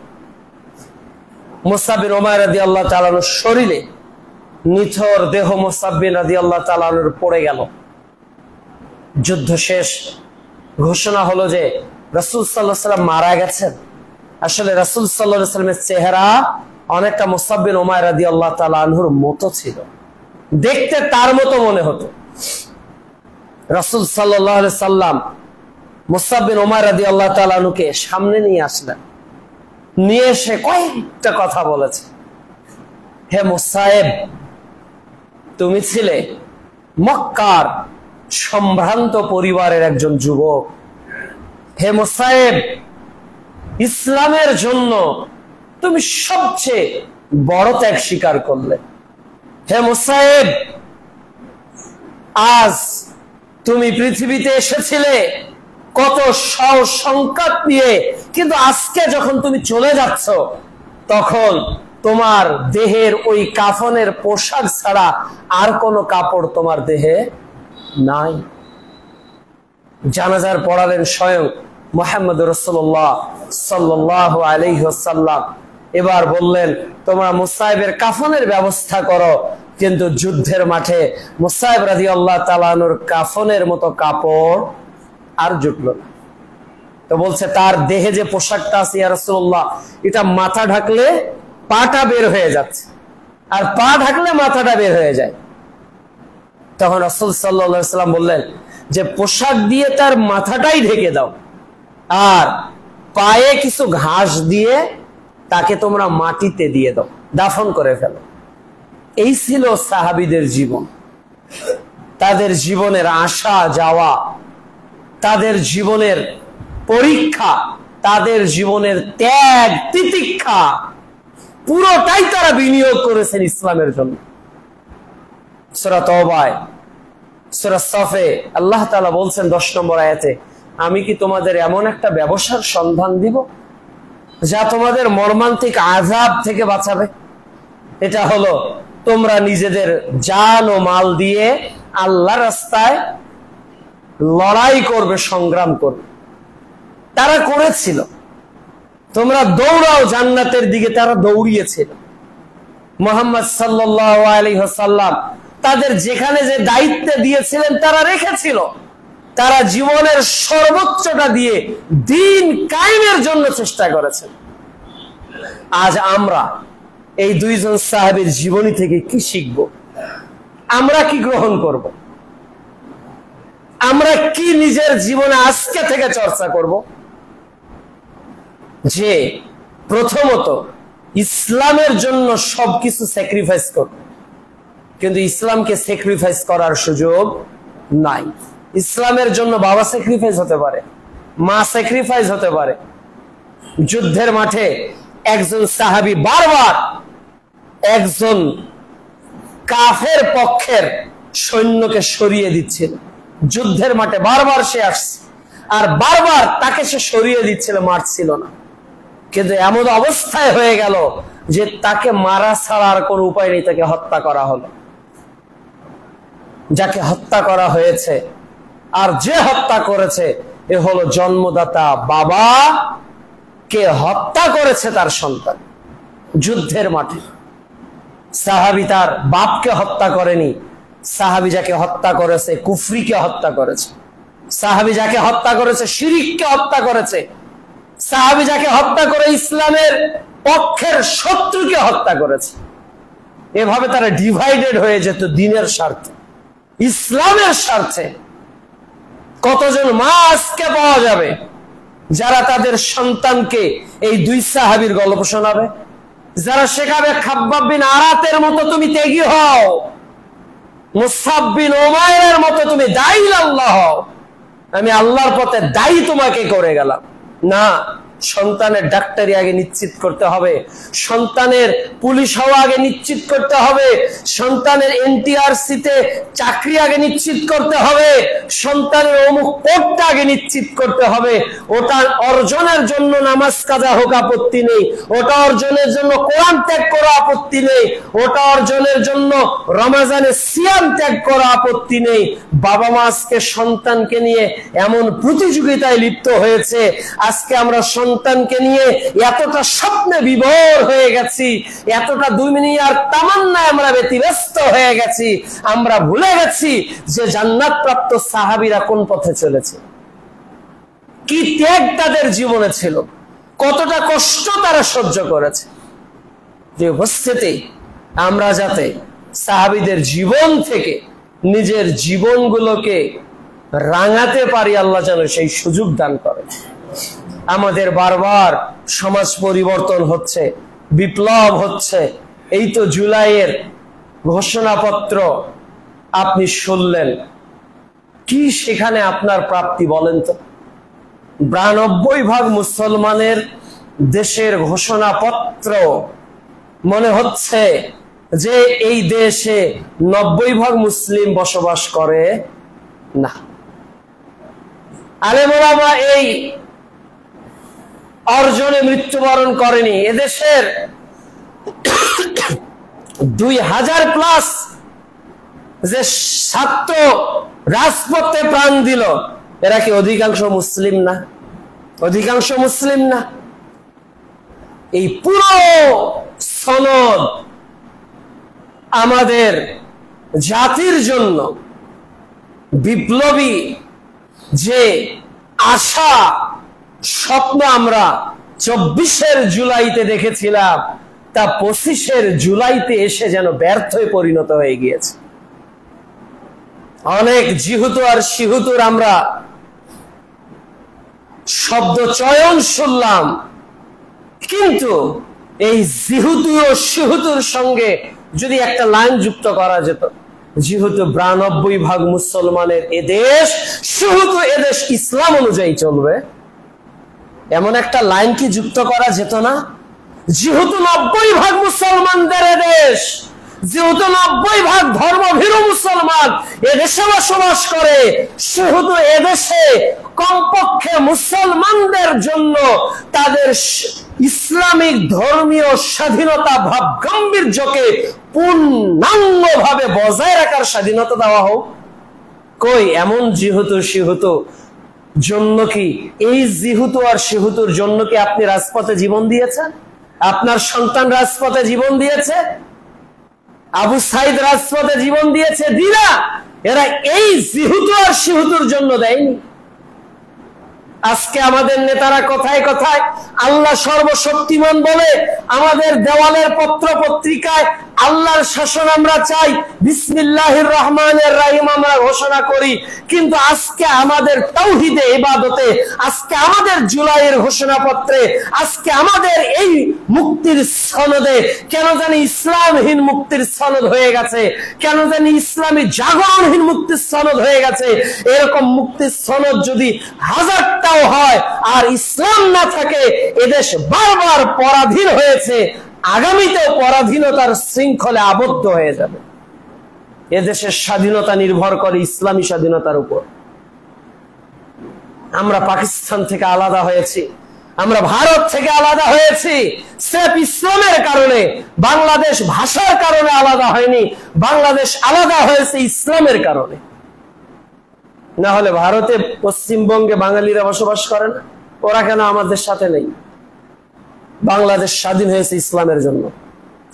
মুসআব বিন উমাইর রাদিয়াল্লাহু তাআলা আনহুর শরীরে। নিথর দেহ মুসআব বিন রাদিয়াল্লাহু তাআলা আনহুর পড়ে গেল। যুদ্ধ শেষ, ঘোষণা হলো যে রাসূল সাল্লাল্লাহু আলাইহি ওয়াসাল্লাম মারা গেছেন। আসলে রাসূল সাল্লাল্লাহু আলাইহি ওয়াসাল্লামের চেহারা অনেকটা মুসআব বিন উমাইর রাদিয়াল্লাহু তাআলা আনহুর মতো ছিল, দেখতে তার মতো মনে হতো। রাসূল সাল্লাল্লাহু আলাইহি সাল্লাম মুসআব বিন উমাইর রাদিয়াল্লাহু তাআলা আনহুকে সামনে নিয়ে আসলেন, নিয়ে এসে কয়েকটা কথা বলেছে। হে মুসাইব, তুমি ছিলে মক্কার সম্ভ্রান্ত পরিবারের একজন যুবক। হে মুসাইব, ইসলামের জন্য তুমি সবচেয়ে বড় ত্যাগ স্বীকার করলে। হে মুসাইব, আজ তুমি পৃথিবীতে এসেছিলে কত সংকট নিয়ে, কিন্তু আজকে যখন তুমি চলে যাচ্ছ তখন তোমার দেহের ওই কাফনের পোশাক ছাড়া আর কোনো কাপড় তোমার দেহে নাই। জানাজার পড়ালেন স্বয়ং মুহাম্মদ রাসূলুল্লাহ সাল্লাল্লাহু আলাইহি ওয়াসাল্লাম। এবার বললেন, তোমরা মুসাইবের কাফনের ব্যবস্থা করো। কিন্তু যুদ্ধের মাঠে মুসাইব রাদিয়াল্লাহু তাআলা আনহুর কাফনের মতো কাপড় আর জুটলো না। তো বলছে, তার দেহে যে পোশাকটা আছে ইয়া রাসূলুল্লাহ, এটা মাথা ঢাকলে পাটা বের হয়ে যাচ্ছে, আর পা ঢাকলে মাথাটা বের হয়ে যায়। তখন রাসূল সাল্লাল্লাহু আলাইহি ওয়াসাল্লাম বললেন যে পোশাক দিয়ে তার মাথাটাই ঢেকে দাও, আর পায়ে কিছু ঘাস দিয়ে তাকে তোমরা মাটিতে দিয়ে দাও, দাফন করে ফেলো। এই ছিল সাহাবীদের জীবন, তাদের জীবনের আসা যাওয়া, তাদের জীবনের পরীক্ষা, তাদের জীবনের ত্যাগ তিতিক্ষা, পুরোটাই তারা বিনিয়োগ করেছেন ইসলামের জন্য। সূরা তওবায়, সূরা সাফে আল্লাহ তাআলা বলছেন 10 নম্বর আয়াতে, আমি কি তোমাদের এমন একটা ব্যবসার সন্ধান দিব যা তোমাদের মর্মান্তিক আযাব থেকে বাঁচাবে? এটা হলো তোমরা নিজেদের জান ও মাল দিয়ে আল্লাহর রাস্তায় লড়াই করবে, সংগ্রাম করবে। তারা করেছিল, তোমরা দৌড়াও জান্নাতের দিকে, তারা দৌড়িয়েছিল। মুহাম্মদ সাল্লাল্লাহু আলাইহি ওয়াসাল্লাম তাদের যেখানে যে দায়িত্ব দিয়েছিলেন তারা রেখেছিল। তারা জীবনের সর্বোচ্চটা দিয়ে দ্বীন কায়েমের জন্য চেষ্টা করেছেন। আজ আমরা এই দুইজন সাহাবীর জীবনী থেকে কি শিখব? আমরা কি গ্রহণ করব? আমরা কি নিজের জীবনে আজকে থেকে চর্চা করব? যে প্রথমত ইসলামের জন্য সবকিছু স্যাক্রিফাইস করব, কিন্তু ইসলামকে স্যাক্রিফাইস করার সুযোগ নাই। ইসলামের জন্য বাবা স্যাক্রিফাইস হতে পারে, মা স্যাক্রিফাইস হতে পারে। যুদ্ধের মাঠে একজন সাহাবী বারবার একজন কাফের পক্ষের সৈন্যকে সরিয়ে দিচ্ছিল। যুদ্ধের মাঠে বারবার সে আসছে আর বারবার তাকে সে সরিয়ে দিচ্ছিল, মারছিল না। কিন্তু এমন অবস্থায় হয়ে গেল যে তাকে মারা ছাড়া আর কোনো উপায় নেই, তাকে হত্যা করা হলো। যাকে হত্যা করা হয়েছে আর যে হত্যা করেছে এ হলো জন্মদাতা বাবা, কে হত্যা করেছে তার সন্তান যুদ্ধের মাঠে। সাহাবী তার বাপকে হত্যা করেনি, সাহাবী যাকে হত্যা করেছে কুফরিকে হত্যা করেছে। সাহাবী যাকে হত্যা করেছে শিরিককে হত্যা করেছে। সাহাবী যাকে হত্যা করে ইসলামের পক্ষের শত্রুকে হত্যা করেছে। এভাবে তারা ডিভাইডেড হয়ে যেত দ্বীনের স্বার্থে, ইসলামের স্বার্থে। কতজন মা আজকে পাওয়া যাবে যারা তাদের সন্তানকে এই দুই সাহাবীর গল্প শোনাবে, যারা শেখাবে খাব্বাব বিন আরাতের মতো তুমি ত্যাগী হও, মুসআব বিন উমাইরের মতো তুমি দায়ী আল্লাহ হও, আমি আল্লাহর পথে দায়ী তোমাকে করে গেলাম। না, সন্তানের ডাক্তারি আগে নিশ্চিত করতে হবে, সন্তানের পুলিশ হওয়া আগে নিশ্চিত করতে হবে, সন্তানের এনটিআরসিতে চাকরি আগে নিশ্চিত করতে হবে, সন্তানের অমুক পদটা আগে নিশ্চিত করতে হবে। ওটা অর্জনের জন্য নামাজ কাজা হোক আপত্তি নেই, ওটা অর্জনের জন্য কোরআন ত্যাগ করা আপত্তি নেই, ওটা অর্জনের জন্য রমাজানে সিয়াম ত্যাগ করা আপত্তি নেই। বাবা মা আজকে সন্তানকে নিয়ে এমন প্রতিযোগিতায় লিপ্ত হয়েছে, আজকে আমরা সন্তানকে নিয়ে এতটা স্বপ্নে বিভোর হয়ে গেছি, এতটা দুনিয়ার তামান্নায় আমরা ব্যতিব্যস্ত হয়ে গেছি, আমরা ভুলে গেছি যে জান্নাত প্রাপ্ত সাহাবীরা কোন পথে চলেছে, কি ত্যাগ তাদের জীবনে ছিল, কতটা কষ্ট তারা সহ্য করেছে। যে উপস্থিতি আমরা যাতে সাহাবীদের জীবন থেকে নিজের জীবনগুলোকে রাঙাতে পারি, আল্লাহ যেন সেই সুযোগ দান করে। আমাদের বারবার সমাজ পরিবর্তন হচ্ছে, বিপ্লব হচ্ছে। এই তো জুলাইয়ের ঘোষণাপত্র আপনি শুনলেন, কি সেখানে আপনার প্রাপ্তি বলেন তো? 92% মুসলমানের দেশের ঘোষণাপত্র। মনে হচ্ছে যে এই দেশে 90% মুসলিম বসবাস করে না। আলেম ওলামা এই অর্জনে মৃত্যুবরণ করেনি। এদেশের 2000+ যে ছাত্র রাজপথে প্রাণ দিল, এরা কি অধিকাংশ মুসলিম না? অধিকাংশ মুসলিম না। এই পুরো সনদ আমাদের জাতির জন্য বিপ্লবী যে আশা স্বপ্ন আমরা 24 জুলাইতে দেখেছিলাম, তা 25 জুলাইতে এসে যেন ব্যর্থে পরিণত হয়ে গিয়েছে। অনেক জিহুতু আর শিহুতুর আমরা শব্দ চয়ন শুনলাম, কিন্তু এই জিহুতু ও শিহুতুর সঙ্গে যদি একটা লাইন যুক্ত করা যেত, যেহেতু 92% মুসলমানের এদেশ, সেহেতু এদেশ ইসলাম অনুযায়ী চলবে, এমন একটা লাইন কি যুক্ত করা যেত না? যেহেতু 90% মুসলমানদের এদেশ, যেহেতু 90% ধর্মভীরু মুসলমান এদেশে বসবাস করে, সেহেতু এদেশে কমপক্ষে মুসলমানদের জন্য তাদের ইসলামিক ধর্মীয় স্বাধীনতা ভাব গাম্ভীর্যকে পূর্ণাঙ্গভাবে বজায় রাখার স্বাধীনতা দেওয়া হোক। কই এমন যেহেতু সেহেতু জন্য কি, এই যেহেতু আর সেহেতুর জন্য কি আপনি রাজপথে জীবন দিয়েছেন? আপনার সন্তান রাজপথে জীবন দিয়েছে? আবু সাইদ রাজপথে জীবন দিয়েছে? দিনা, এরা এই যেহেতু আর সেহেতুর জন্য দেয়নি। আজকে আমাদের নেতারা কথায় কথায় আল্লাহ সর্বশক্তিমান বলে, আমাদের দেওয়ালের পত্র পত্রিকায় আল্লাহর শাসন আমরা চাই, বিসমিল্লাহির রহমানির রহিম আমরা ঘোষণা করি, কিন্তু আজকে আমাদের তাওহীদে ইবাদতে, আজকে আমাদের জুলাইয়ের ঘোষণাপত্রে, আজকে আমাদের এই মুক্তির সনদে কেন জানি ইসলামহীন মুক্তির সনদ হয়ে গেছে, কেন জানি ইসলামী জাগরণহীন মুক্তির সনদ হয়ে গেছে। এরকম মুক্তির সনদ যদি হাজারটাও হয় আর ইসলাম না থাকে, এদেশ বারবার পরাধীন হয়েছে, আগামীতেও পরাধীনতার শৃঙ্খলে আবদ্ধ হয়ে যাবে। এদেশের স্বাধীনতা নির্ভর করে ইসলামী স্বাধীনতার উপর। আমরা পাকিস্তান থেকে আলাদা হয়েছি, আমরা ভারত থেকে আলাদা হয়েছি স্রেফ ইসলামের কারণে। বাংলাদেশ ভাষার কারণে আলাদা হয়নি, বাংলাদেশ আলাদা হয়েছে ইসলামের কারণে। না হলে ভারতে পশ্চিমবঙ্গে বাঙালিরা বসবাস করে না, ওরা কেন আমাদের সাথে নেই? বাংলাদেশ স্বাধীন হয়েছে ইসলামের জন্য,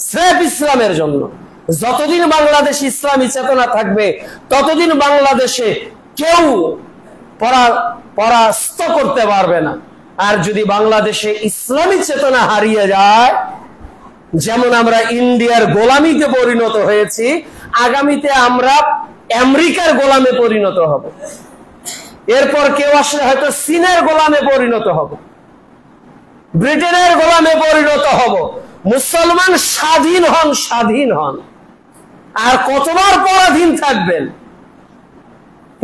স্রেফ ইসলামের জন্য। যতদিন বাংলাদেশে ইসলামী চেতনা থাকবে ততদিন বাংলাদেশে কেউ পরাস্ত করতে পারবে না। আর যদি বাংলাদেশে ইসলামী চেতনা হারিয়ে যায়, যেমন আমরা ইন্ডিয়ার গোলামিতে পরিণত হয়েছি, আগামীতে আমরা আমেরিকার গোলামে পরিণত হব, এরপর কেউ আসলে হয়তো চীনের গোলামে পরিণত হব, ব্রিটেনের গোলামে পরিণত হব। মুসলমান স্বাধীন হন, স্বাধীন হন, আর কতবার পরাধীন থাকবেন?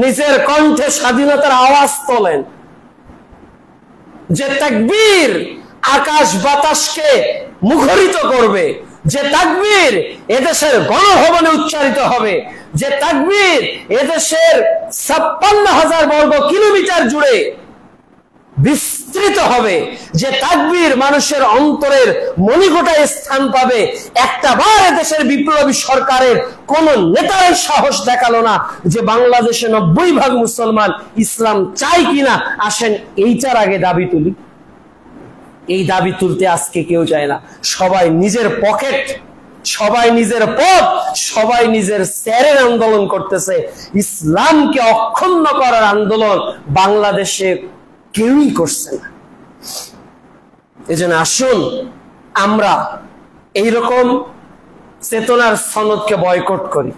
নিজের কণ্ঠে স্বাধীনতার আওয়াজ তোলেন। যে তাকবীর আকাশ বাতাসকে মুখরিত করবে, যে তাকবীর এদেশের গণভবনে উচ্চারিত হবে, যে তাকবীর এদেশের 56,000 বর্গ কিলোমিটার জুড়ে বিস্তৃত হবে, যে তাকবীর মানুষের অন্তরের মণিকোটায় স্থান পাবে, একটা বার দেশের বিপ্লবী সরকারের কোন নেতার সাহস দেখালো না যে বাংলাদেশে 90% মুসলমান ইসলাম চাই কিনা। আসেন এইটার আগে দাবি তুলি। এই দাবি তুলতে আজকে কেউ চায় না। সবাই নিজের পকেট, সবাই নিজের পথ, সবাই নিজের স্যারের আন্দোলন করতেছে। ইসলামকে অক্ষুণ্ণ করার আন্দোলন বাংলাদেশে কেউই করছে না। এজন্য আসুন আমরা এইরকম চেতনার সনদকে বয়কট করি।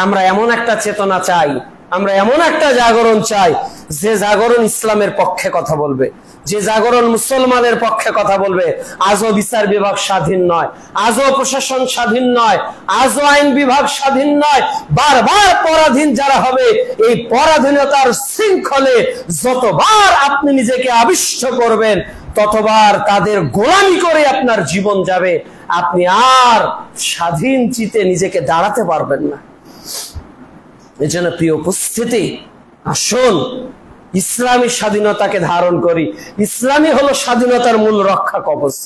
আমরা এমন একটা চেতনা চাই, আমরা এমন একটা জাগরণ চাই যে জাগরণ ইসলামের পক্ষে কথা বলবে, যে জাগরণ মুসলমানের পক্ষে কথা বলবে। আজও বিচার বিভাগ স্বাধীন নয়, আজও প্রশাসন স্বাধীন নয়, আজও আইন বিভাগ স্বাধীন নয়। বারবার পরাধীন যারা হবে, এই পরাধীনতার শৃঙ্খলে যতবার আপনি নিজেকে আবিষ্ট করবেন, ততবার তাদের গোলামি করে আপনার জীবন যাবে। আপনি আর স্বাধীন চিতে নিজেকে দাঁড়াতে পারবেন না। এজন্য প্রিয় উপস্থিতি, আসুন ইসলামী স্বাধীনতাকে ধারণ করি। ইসলামই হলো স্বাধীনতার মূল রক্ষা কবচ।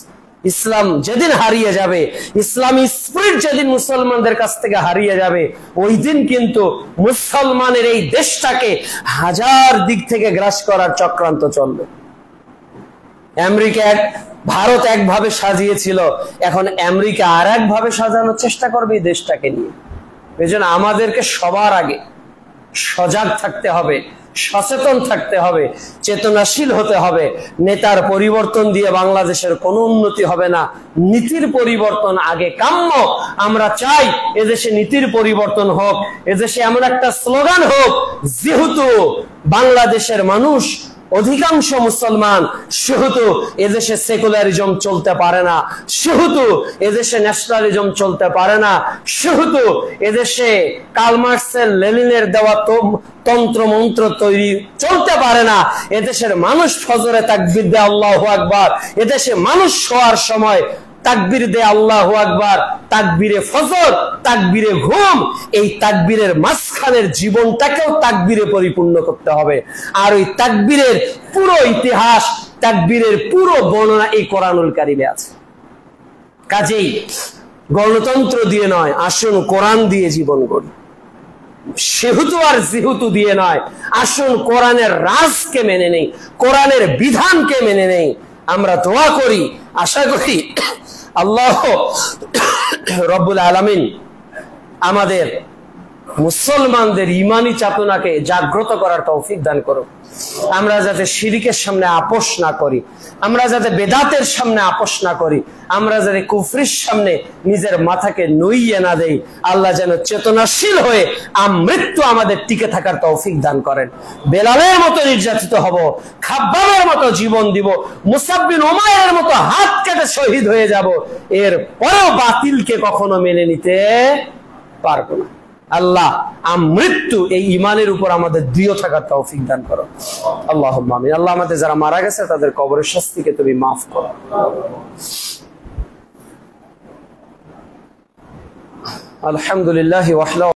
ইসলাম যেদিন হারিয়ে যাবে, ইসলামী স্পিরিট যেদিন মুসলমানদের কাছ থেকে হারিয়ে যাবে, ওই দিন কিন্তু মুসলমানের এই দেশটাকে হাজার দিক থেকে গ্রাস করার চক্রান্ত চলবে। আমেরিকা ভারত একভাবে সাজিয়েছিল, এখন আমেরিকা আর একভাবে সাজানোর চেষ্টা করবে এই দেশটাকে নিয়ে। এজন্য আমাদেরকে সবার আগে সজাগ থাকতে হবে, সচেতন থাকতে হবে, চেতনাশীল হতে হবে। নেতার পরিবর্তন দিয়ে বাংলাদেশের কোনো উন্নতি হবে না, নীতির পরিবর্তন আগে কাম্য। আমরা চাই এদেশে নীতির পরিবর্তন হোক, এদেশে এমন একটা স্লোগান হোক, যেহেতু বাংলাদেশের মানুষ অধিকাংশ মুসলমান, সেহেতু এদেশে সেকুলারিজম চলতে পারে না, সেহেতু এদেশে ন্যাশনালিজম চলতে পারে না, সেহেতু এদেশে কার্ল মার্কসের লেনিনের দেওয়া তন্ত্র মন্ত্র তৈরি চলতে পারে না। এদেশের মানুষ ফজরে তাকবীর দেয় আল্লাহু আকবার, এদেশে মানুষ শোয়ার সময় তাকবীর দে আল্লাহু আকবার, তাকবীরে ফজর, তাকবীরে ঘুম, এই তাকবীরের মাঝখানের জীবনটাকেও তাকবীরে পরিপূর্ণ করতে হবে। আর ওই তাকবীরের পুরো ইতিহাস, তাকবীরের পুরো বর্ণনা এই কোরআনুল কারীমে আছে। কাজেই গণতন্ত্র দিয়ে নয়, আসুন কোরআন দিয়ে জীবন গড়ি। সেহুতু আর যেহুতু দিয়ে নয়, আসুন কোরআনের রাজকে মেনে নেই, কোরআনের বিধানকে মেনে নেই। আমরা দোয়া করি, আশা করি আল্লাহ রব্বুল আলামিন আমাদের মুসলমানদের ঈমানি চেতনাকে জাগ্রত করার তৌফিক দান করুন। আমরা যাতে শিরকের সামনে আপোষ না করি, আমরা যাতে বেদাতের সামনে আপোষ না করি, আমরা যাতে কুফরির সামনে নিজের মাথাকে নুইয়ে না দেই। আল্লাহ যেন চেতনাশীল হয়ে আমৃত্যু আমাদের টিকে থাকার তৌফিক দান করেন। বেলালের মতো নির্যাতিত হব, খাব্বাবের মতো জীবন দিব, মুসাব বিন উমাইরের মতো হাত কেটে শহীদ হয়ে যাব, এর পরেও বাতিলকে কখনো মেনে নিতে পারবো না। আল্লাহ আমৃত্যু এই ঈমানের উপর আমাদের দৃঢ় থাকার তৌফিক দান করো। আল্লাহুম্মা আমিন। আল্লাহ আমাদের যারা মারা গেছে তাদের কবরের শাস্তিকে তুমি মাফ করো। আলহামদুলিল্লাহি ওয়াহদাহু